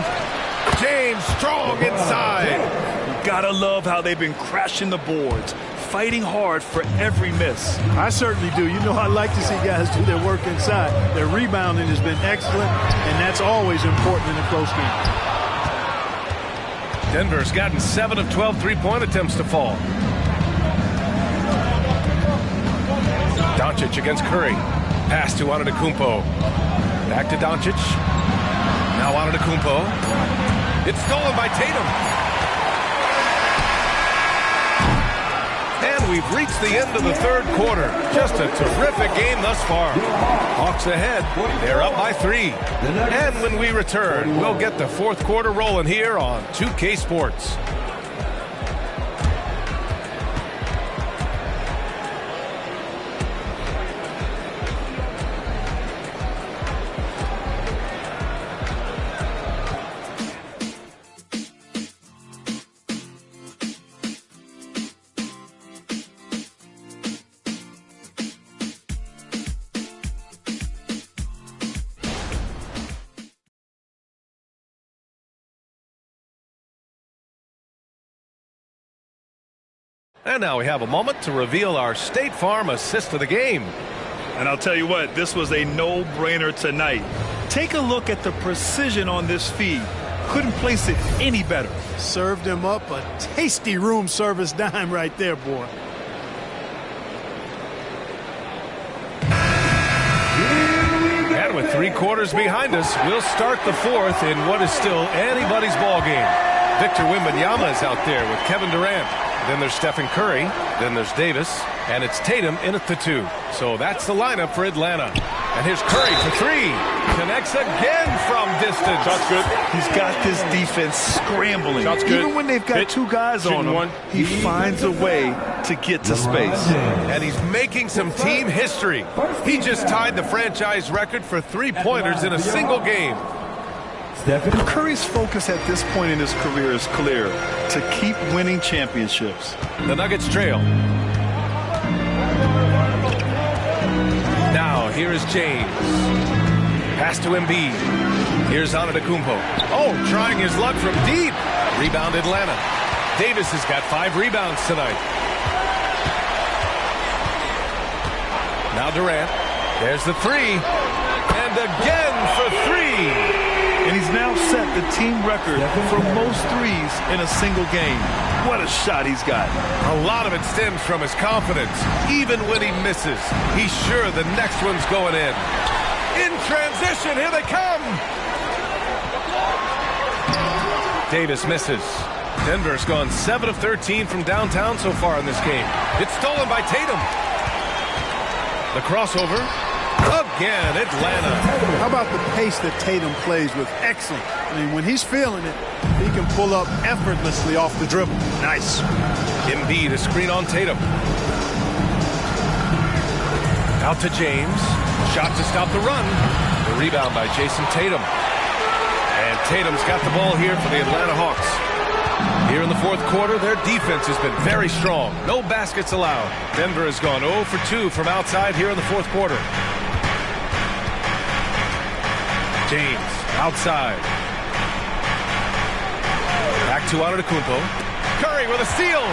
James strong inside. You gotta love how they've been crashing the boards, fighting hard for every miss. I certainly do. You know, I like to see guys do their work inside. Their rebounding has been excellent, and that's always important in a close game. Denver's gotten 7 of 12 three-point attempts to fall. Doncic against Curry. Pass to Antetokounmpo. Back to Doncic. Now Antetokounmpo. It's stolen by Tatum. And we've reached the end of the third quarter. Just a terrific game thus far. Hawks ahead. They're up by 3. And when we return, we'll get the fourth quarter rolling here on 2K Sports. And now we have a moment to reveal our State Farm assist of the game. And I'll tell you what, this was a no-brainer tonight. Take a look at the precision on this feed. Couldn't place it any better. Served him up a tasty room service dime right there, boy. with 3 quarters behind us, we'll start the 4th in what is still anybody's ball game. Victor Wembanyama is out there with Kevin Durant. Then there's Stephen Curry. Then there's Davis. And it's Tatum in at the 2. So that's the lineup for Atlanta. And here's Curry for 3. Connects again from distance. Shot's good. He's got this defense scrambling. Shot's good. Even when they've got 2 guys on him, he finds a way to get to space. And he's making some team history. He just tied the franchise record for 3-pointers in a single game. Curry's focus at this point in his career is clear: to keep winning championships. The Nuggets trail. Now, here is James. Pass to Embiid. Here's Antetokounmpo. Oh, trying his luck from deep. Rebound Atlanta. Davis has got 5 rebounds tonight. Now Durant. There's the 3. And again for 3. And he's now set the team record for most threes in a single game. What a shot he's got. A lot of it stems from his confidence. Even when he misses, he's sure the next one's going in. In transition, here they come. Davis misses. Denver's gone 7 of 13 from downtown so far in this game. It's stolen by Tatum. The crossover. Again, Atlanta. How about the pace that Tatum plays with? Excellent. I mean, when he's feeling it, he can pull up effortlessly off the dribble. Nice. Embiid, a screen on Tatum. Out to James. Shot to stop the run. The rebound by Jason Tatum. And Tatum's got the ball here for the Atlanta Hawks. Here in the 4th quarter, their defense has been very strong. No baskets allowed. Denver has gone 0 for 2 from outside here in the 4th quarter. James, outside. Back to Antetokounmpo. Curry with a steal.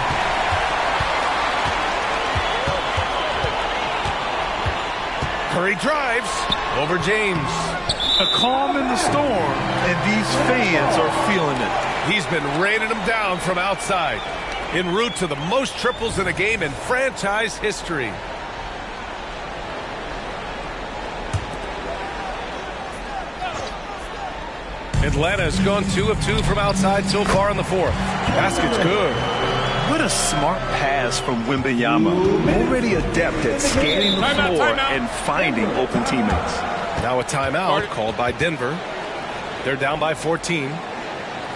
Curry drives over James. A calm in the storm, and these fans are feeling it. He's been raining them down from outside. En route to the most triples in a game in franchise history. Atlanta has gone 2 of 2 from outside so far in the 4th. Basket's good. What a smart pass from Wembanyama. Already adept at scanning the floor and finding open teammates. Now a timeout called by Denver. They're down by 14.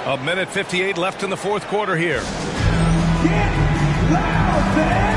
1:58 left in the 4th quarter here. Get loud, man.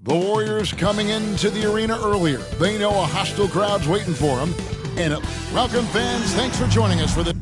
The Warriors coming into the arena earlier. They know a hostile crowd's waiting for them. And welcome, fans. Thanks for joining us for the...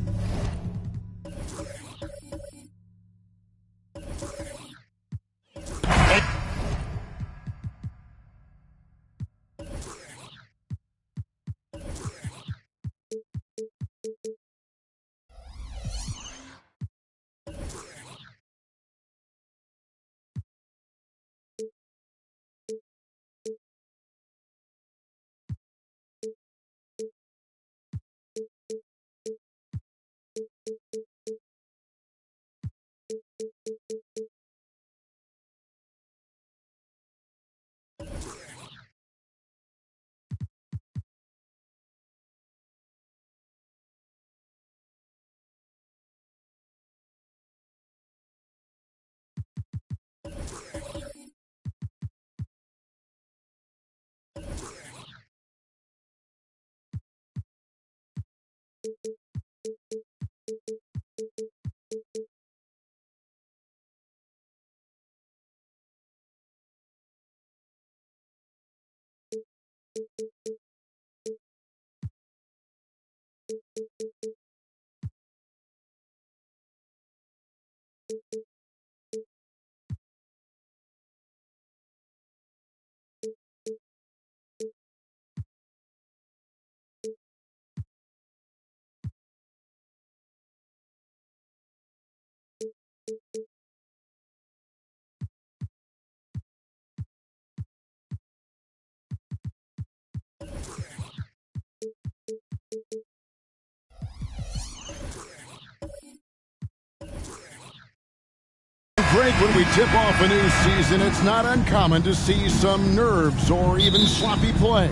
break when we tip off a new season, it's not uncommon to see some nerves or even sloppy play.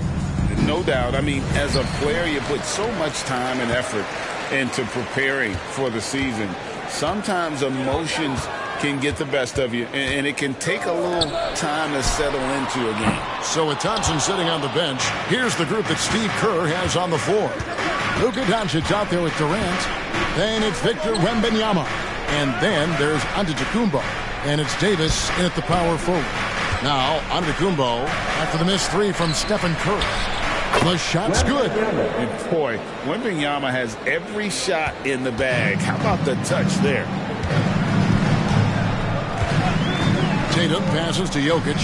No doubt. I mean, as a player, you put so much time and effort into preparing for the season. Sometimes emotions can get the best of you, and it can take a little time to settle into a game. So with Thompson sitting on the bench, here's the group that Steve Kerr has on the floor. Luka Doncic out there with Durant. Then it's Victor Wembanyama. And then there's Antetokounmpo. And it's Davis in at the power forward. Now, Antetokounmpo after the missed three from Stephen Curry. The shot's good. And boy, Wembanyama has every shot in the bag. How about the touch there? Tatum passes to Jokic.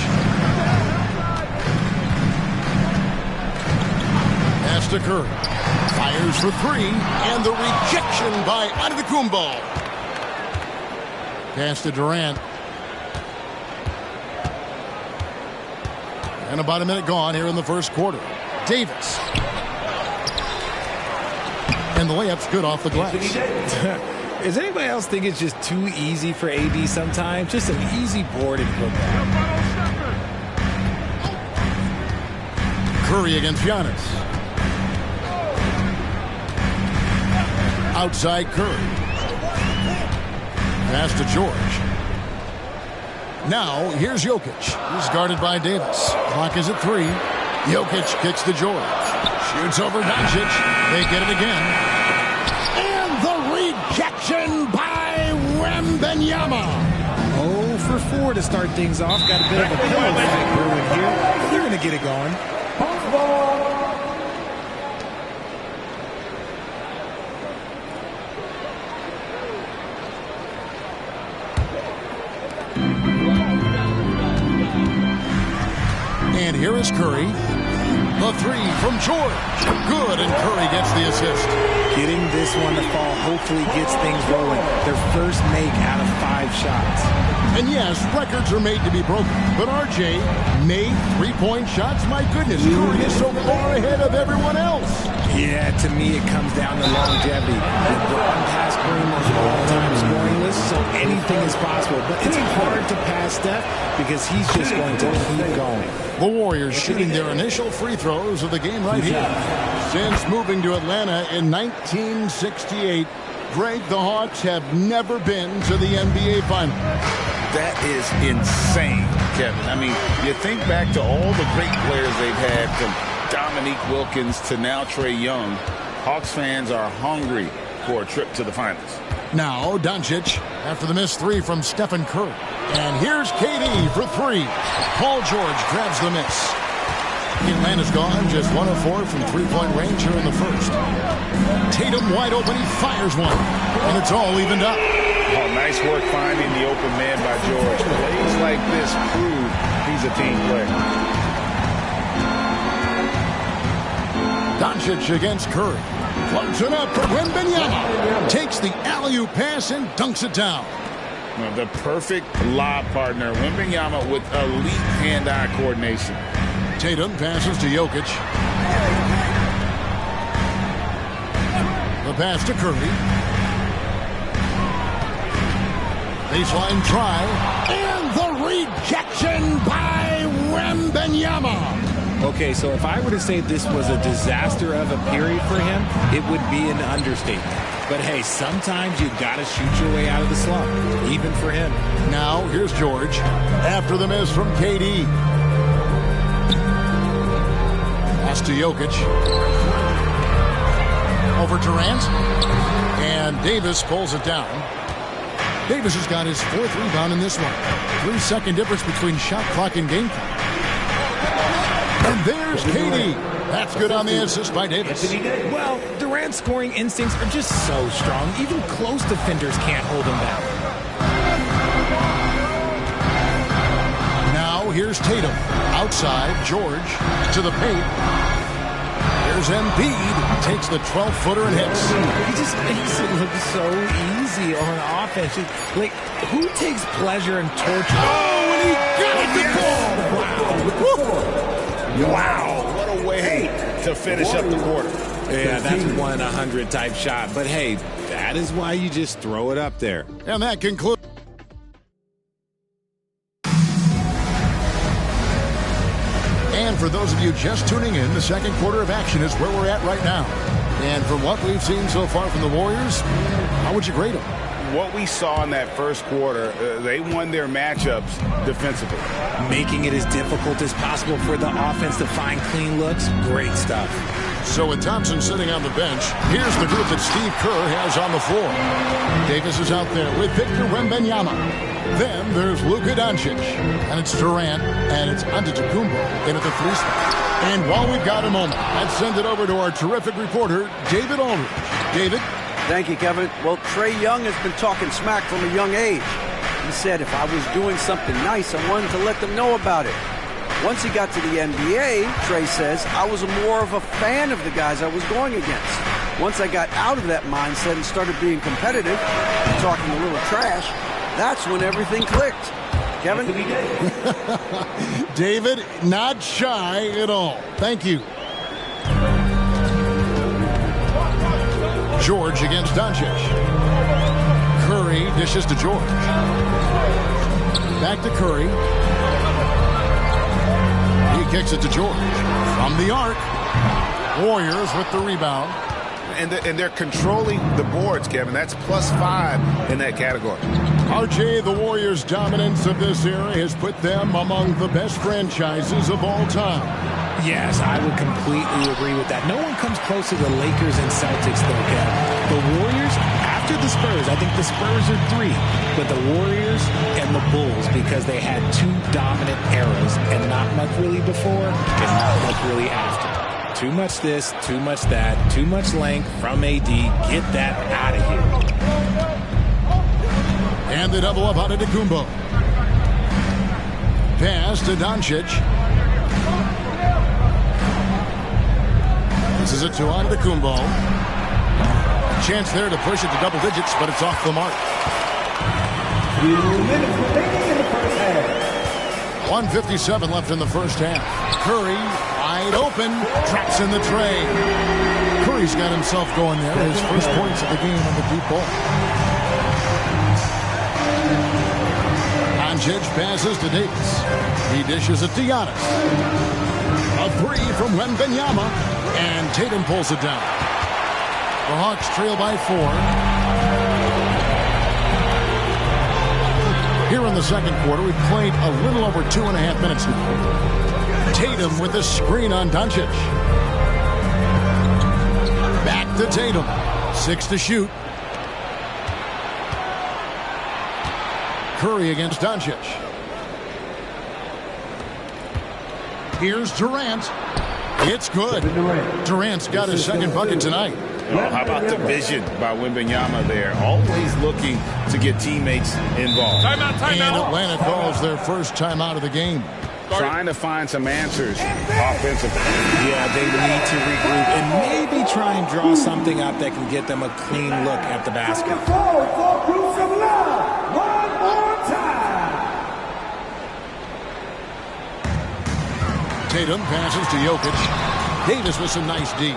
Pass to Curry. Fires for three. And the rejection by Antetokounmpo. Pass to Durant. And about a minute gone here in the first quarter. Davis. And the layup's good off the glass. Does anybody else think it's just too easy for AD sometimes? Just an easy board and put down. Curry against Giannis. Outside Curry. Pass to George. Now, here's Jokic. He's guarded by Davis. Clock is at 3. Jokic kicks to George. Shoots over Doncic. They get it again. And the rejection by Wembanyama. 0 for 4 to start things off. Got a bit of a pillow fight brewing here. They're going to get it going. And here is Curry. The three from George. Good, and Curry gets the assist. Getting this one to fall hopefully gets things rolling. Their first make out of 5 shots. And yes, records are made to be broken. But RJ made three-point shots. My goodness, Curry is so far ahead of everyone else. Yeah, to me it comes down to longevity. The unpassed Kareem on the all-time scoring list, so anything is possible. But it's hard to pass Steph because he's just going to keep going. The Warriors shooting their initial free throws of the game right here. Since moving to Atlanta in 1968, Greg, the Hawks have never been to the NBA Finals. That is insane, Kevin. I mean, you think back to all the great players they've had, from Dominique Wilkins to now Trae Young. Hawks fans are hungry for a trip to the finals. Now Doncic after the missed three from Stephen Curry. And here's KD for three. Paul George grabs the miss. Atlanta's gone just 1 of 4 from three-point range here in the first. Tatum wide open. He fires one. And it's all evened up. Oh, nice work finding the open man by George. Plays like this prove he's a team player. Doncic against Curry. Floats it up for Wembanyama. Takes the alley-oop pass and dunks it down. The perfect lob partner. Wembanyama with elite hand-eye coordination. Tatum passes to Jokic. The pass to Curry. Baseline try. And the rejection by Wembanyama. Okay, so if I were to say this was a disaster of a period for him, it would be an understatement. But hey, sometimes you got to shoot your way out of the slump, even for him. Now, here's George after the miss from KD. Pass to Jokic. Over Durant. And Davis pulls it down. Davis has got his 4th rebound in this one. 3-second difference between shot clock and game clock. And there's KD. That's good on the assist by Davis. Well, Durant's scoring instincts are just so strong. Even close defenders can't hold him back. Now here's Tatum. Outside, George to the paint. Here's Embiid. Takes the 12-footer and hits. He just makes it look so easy on offense. Like, who takes pleasure in torture? Oh, and he got the ball! Wow. Wow, what a way to finish up the quarter. Yeah, that's 1 in 100 type shot. But hey, that is why you just throw it up there. And that concludes. And for those of you just tuning in, the second quarter of action is where we're at right now. And from what we've seen so far from the Warriors, how would you grade them? What we saw in that first quarter, they won their matchups defensively. Making it as difficult as possible for the offense to find clean looks. Great stuff. So with Thompson sitting on the bench, here's the group that Steve Kerr has on the floor. Davis is out there with Victor Wembanyama. Then there's Luka Doncic. And it's Durant. And it's Antetokounmpo in at the 3 spot. And while we've got a moment, let's send it over to our terrific reporter, David Aldridge. David? Thank you, Kevin. Well, Trae Young has been talking smack from a young age. He said if I was doing something nice, I wanted to let them know about it. Once he got to the NBA, Trae says, I was more of a fan of the guys I was going against. Once I got out of that mindset and started being competitive, talking a little trash, that's when everything clicked. Kevin? David, not shy at all. Thank you. George against Doncic. Curry dishes to George. Back to Curry. He kicks it to George. From the arc. Warriors with the rebound. And they're controlling the boards, Kevin. That's +5 in that category. RJ, the Warriors' dominance of this era has put them among the best franchises of all time. Yes, I would completely agree with that. No one comes close to the Lakers and Celtics, though, Kevin. The Warriors, after the Spurs, I think the Spurs are 3, but the Warriors and the Bulls, because they had 2 dominant eras, and not much really before, and not much really after. Too much this, too much that, too much length from AD. Get that out of here. And the double up on Antetokounmpo. Pass to Doncic. This is it to Antetokounmpo. Chance there to push it to double digits, but it's off the mark. 1:57 left in the first half. Curry, wide open, traps in the tray. Curry's got himself going there. His first points of the game on the deep ball. Doncic passes to Davis. He dishes it to Giannis. A 3 from Wembanyama, and Tatum pulls it down. The Hawks trail by 4. Here in the second quarter, we've played a little over 2.5 minutes now. Tatum with a screen on Doncic. Back to Tatum. 6 to shoot. Curry against Doncic. Here's Durant. It's good. Durant's got his second bucket tonight. Oh, how about the vision by Wembanyama there? Always looking to get teammates involved. And Atlanta calls their first timeout of the game. Trying to find some answers offensively. Yeah, they need to regroup and maybe try and draw something up that can get them a clean look at the basket. Tatum passes to Jokic. Davis with some nice D.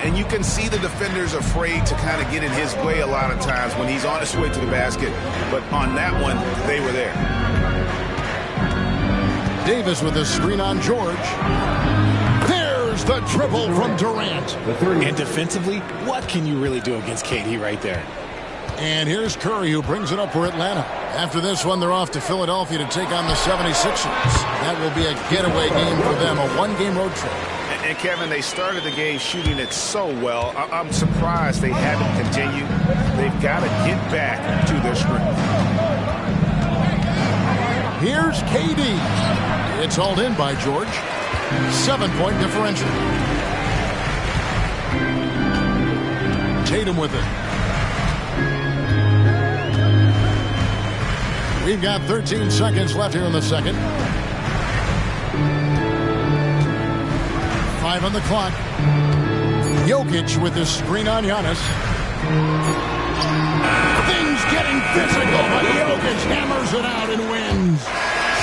And you can see the defenders afraid to kind of get in his way a lot of times when he's on his way to the basket. But on that one, they were there. Davis with a screen on George. There's the triple from Durant. And defensively, what can you really do against KD right there? And here's Curry, who brings it up for Atlanta. After this one, they're off to Philadelphia to take on the 76ers. That will be a getaway game for them, a one-game road trip. And Kevin, they started the game shooting it so well. I'm surprised they haven't continued. They've got to get back to their strength. Here's KD. It's hauled in by George. 7-point differential. Tatum with it. We've got 13 seconds left here in the second. 5 on the clock. Jokic with his screen on Giannis. Things getting physical, but Jokic hammers it out and wins.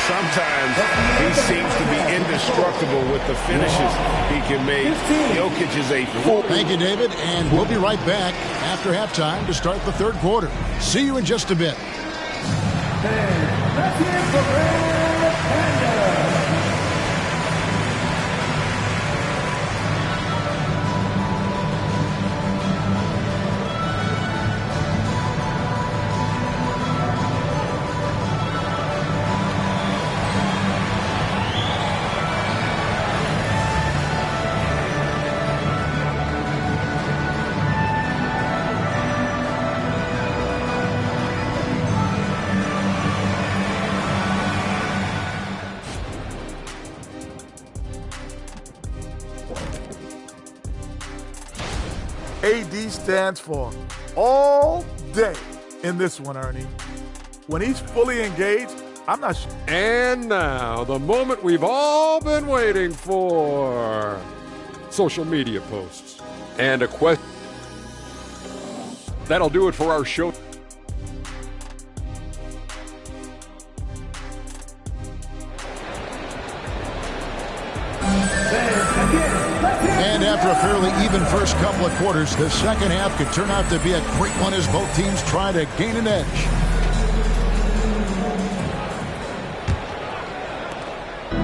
Sometimes he seems to be indestructible with the finishes he can make. Jokic is a full. Thank you, David, and we'll be right back after halftime to start the third quarter. See you in just a bit. Let's hear it for Red Panda. AD stands for all day in this one, Ernie. When he's fully engaged, I'm not sure. And now, the moment we've all been waiting for. Social media posts. And a question. That'll do it for our show. And after a fairly even first couple of quarters, the second half could turn out to be a great one as both teams try to gain an edge.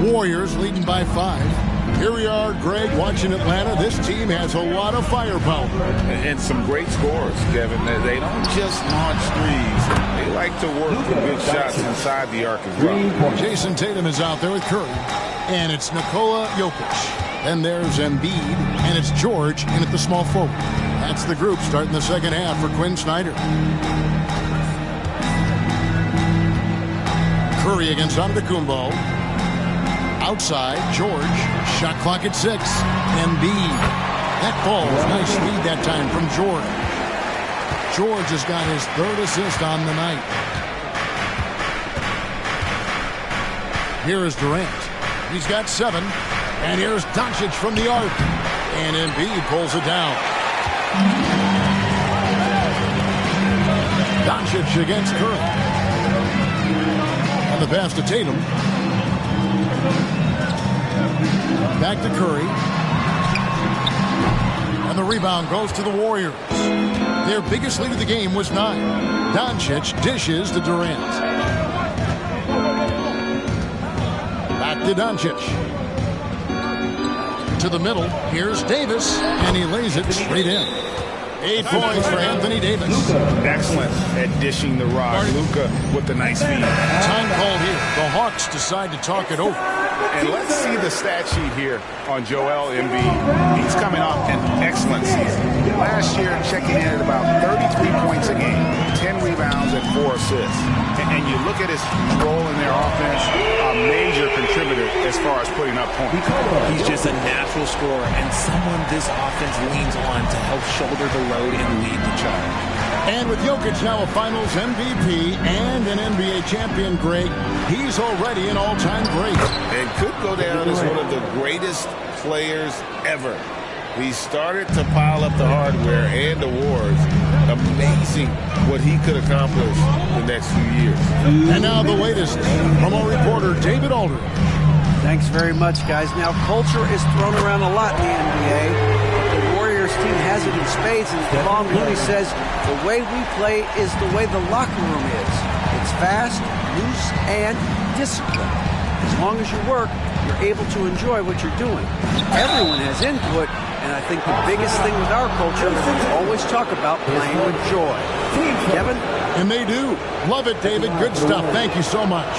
Warriors leading by 5. Here we are, Greg, watching Atlanta. This team has a lot of firepower. And some great scores, Kevin. They don't just launch threes. They like to work for good shots inside the arc as well. Jason Tatum is out there with Curry. And it's Nikola Jokic. Then there's Embiid, and it's George in at the small forward. That's the group starting the second half for Quinn Snyder. Curry against Antetokounmpo. Outside, George. Shot clock at 6. Embiid. That falls. Nice lead that time from George. George has got his third assist on the night. Here is Durant. He's got 7. And here's Doncic from the arc. And Embiid pulls it down. Doncic against Curry. And the pass to Tatum. Back to Curry. And the rebound goes to the Warriors. Their biggest lead of the game was 9. Doncic dishes to Durant. Back to Doncic. To the middle. Here's Davis, and he lays it straight in. 8 points for Anthony Davis. Excellent at dishing the rock. Luka with the nice feed. Time called here. The Hawks decide to talk it over. And let's see the stat sheet here on Joel Embiid. He's coming off an excellent season. Last year, checking in at about 33 points a game, 10 rebounds, and with 4 assists. And you look at his role in their offense, a major contributor as far as putting up points. He's just a natural scorer and someone this offense leans on to help shoulder the load and lead the charge. And with Jokic now a Finals MVP and an NBA champion, Greg, he's already an all-time great. And could go down as one of the greatest players ever. He started to pile up the hardware and awards. Amazing what he could accomplish the next few years. And now the latest from our reporter, David Aldridge. Thanks very much, guys. Now, culture is thrown around a lot in the NBA. The Warriors team has it in spades, and Kevon Looney says the way we play is the way the locker room is. It's fast, loose, and disciplined. As long as you work, you're able to enjoy what you're doing. Everyone has input, and I think the biggest thing with our culture is we always talk about playing with joy. Kevin? And they do. Love it, David. Good stuff. Thank you so much.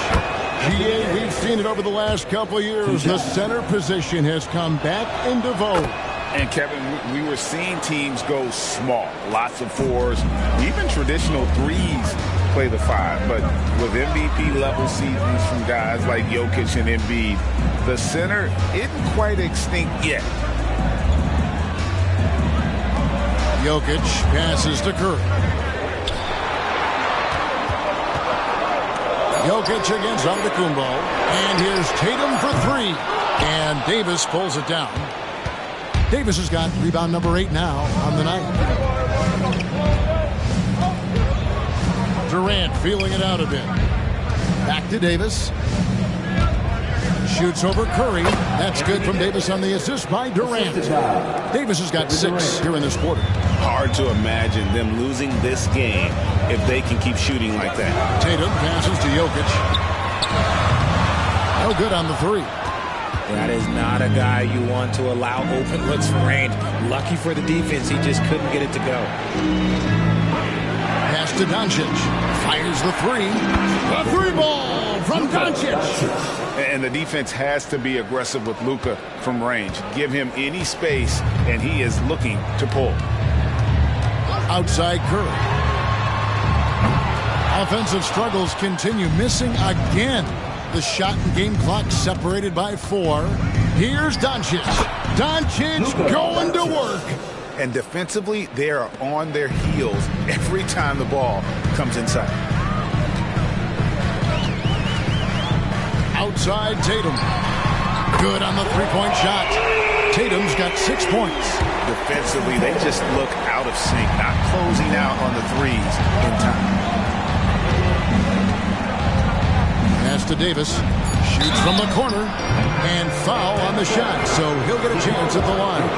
GA, we've seen it over the last couple of years. The center position has come back into vogue. And, Kevin, we were seeing teams go small. Lots of 4s, even traditional 3s play the 5. But with MVP-level seasons from guys like Jokic and Embiid, the center isn't quite extinct yet. Jokic passes to Curry. Jokic against Antetokounmpo. And here's Tatum for 3. And Davis pulls it down. Davis has got rebound number 8 now on the night. Durant feeling it out a bit. Back to Davis. Shoots over Curry. That's good from Davis on the assist by Durant. Davis has got 6 here in this quarter. Hard to imagine them losing this game if they can keep shooting like that. Tatum passes to Jokic. No good on the 3. That is not a guy you want to allow open looks from range. Lucky for the defense, he just couldn't get it to go. Pass to Doncic. Fires the 3. The 3 ball from Doncic. And the defense has to be aggressive with Luka from range. Give him any space, and he is looking to pull. Outside Curry. Offensive struggles continue. Missing again. The shot and game clock separated by 4. Here's Doncic. Doncic going to work. And defensively, they are on their heels every time the ball comes inside. Outside Tatum. Good on the 3-point shot. Tatum's got 6 points. Defensively, they just look out of sync, not closing out on the 3s in time. Pass to Davis. Shoots from the corner. And foul on the shot, so he'll get a chance at the line.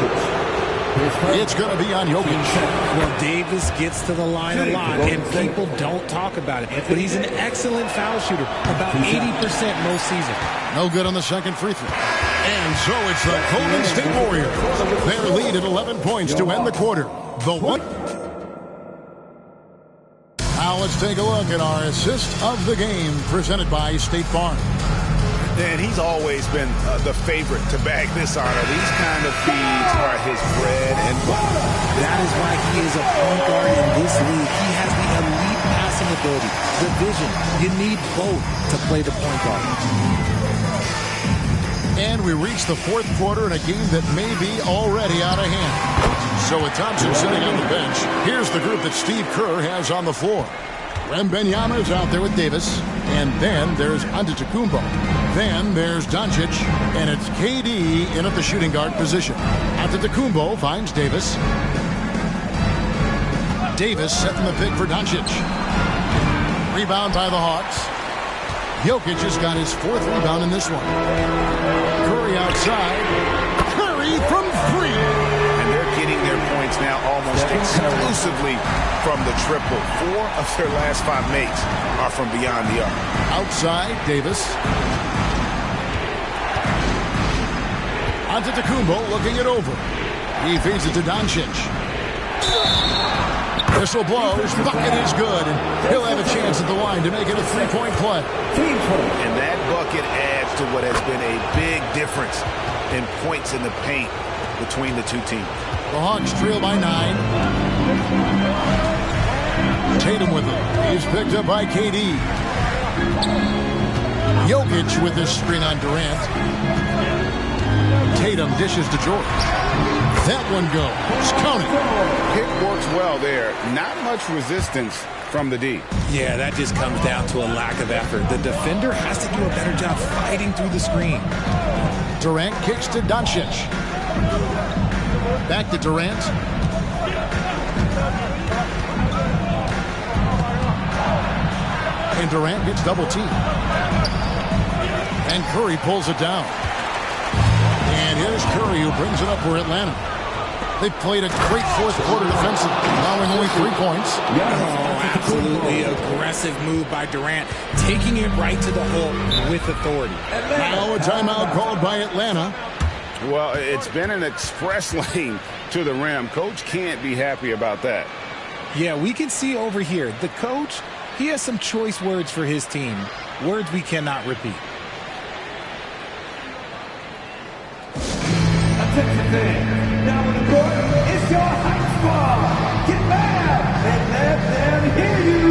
It's going to be on Jokic. Well, Davis gets to the line a lot, and people don't talk about it. But he's an excellent foul shooter, about 80% most seasons. No good on the second free throw. And so it's the Golden State Warriors. Their lead at 11 points to end the quarter. The one. Now let's take a look at our assist of the game presented by State Farm. And he's always been the favorite to bag this honor. These kind of feeds are his bread and butter. That is why he is a point guard in this league. He has the elite passing ability, the vision. You need both to play the point guard. And we reach the 4th quarter in a game that may be already out of hand. So with Thompson sitting on the bench, here's the group that Steve Kerr has on the floor. Wembanyama is out there with Davis, and then there's Antetokounmpo. Then there's Doncic, and it's KD in at the shooting guard position. Antetokounmpo finds Davis. Davis setting the pick for Doncic. Rebound by the Hawks. Jokic has got his 4th rebound in this one. Curry outside. Curry from 3. And they're getting their points now almost exclusively from the triple. 4 of their last 5 makes are from beyond the arc. Outside, Davis. Antetokounmpo looking it over. He feeds it to Doncic. Whistle blows. Bucket is good. And he'll have a chance at the line to make it a 3-point play. And that bucket adds to what has been a big difference in points in the paint between the two teams. The Hawks trail by 9. Tatum with him. He's picked up by KD. Jokic with this screen on Durant. Tatum dishes to George. That one goes. Count it. Pick works well there. Not much resistance from the D. Yeah, that just comes down to a lack of effort. The defender has to do a better job fighting through the screen. Durant kicks to Doncic. Back to Durant. And Durant gets double teamed. And Curry pulls it down. And here's Curry who brings it up for Atlanta. They played a great fourth quarter defensive, allowing only 3 points. Oh, absolutely aggressive move by Durant, taking it right to the hole with authority. Now a timeout called by Atlanta. Well, it's been an express lane to the rim. Coach can't be happy about that. Yeah, we can see over here, the coach, he has some choice words for his team, words we cannot repeat. Attention fans, now on the court, it's your hype squad. Get mad and let them hear you.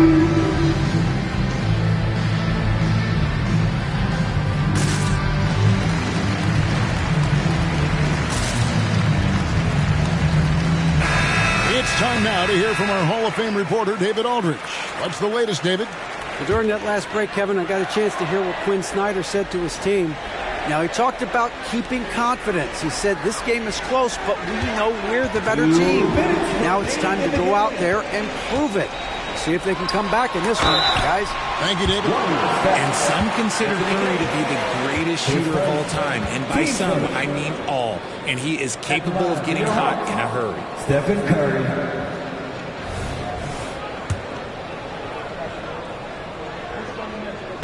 It's time now to hear from our Hall of Fame reporter, David Aldridge. What's the latest, David? Well, during that last break, Kevin, I got a chance to hear what Quinn Snyder said to his team. Now, he talked about keeping confidence. He said this game is close, but we know we're the better team. Now it's time to go out there and prove it. See if they can come back in this one, guys. Thank you, David. And some consider Curry to be the greatest shooter of all time. And by some, I mean all. And he is capable of getting hot in a hurry. Stephen Curry.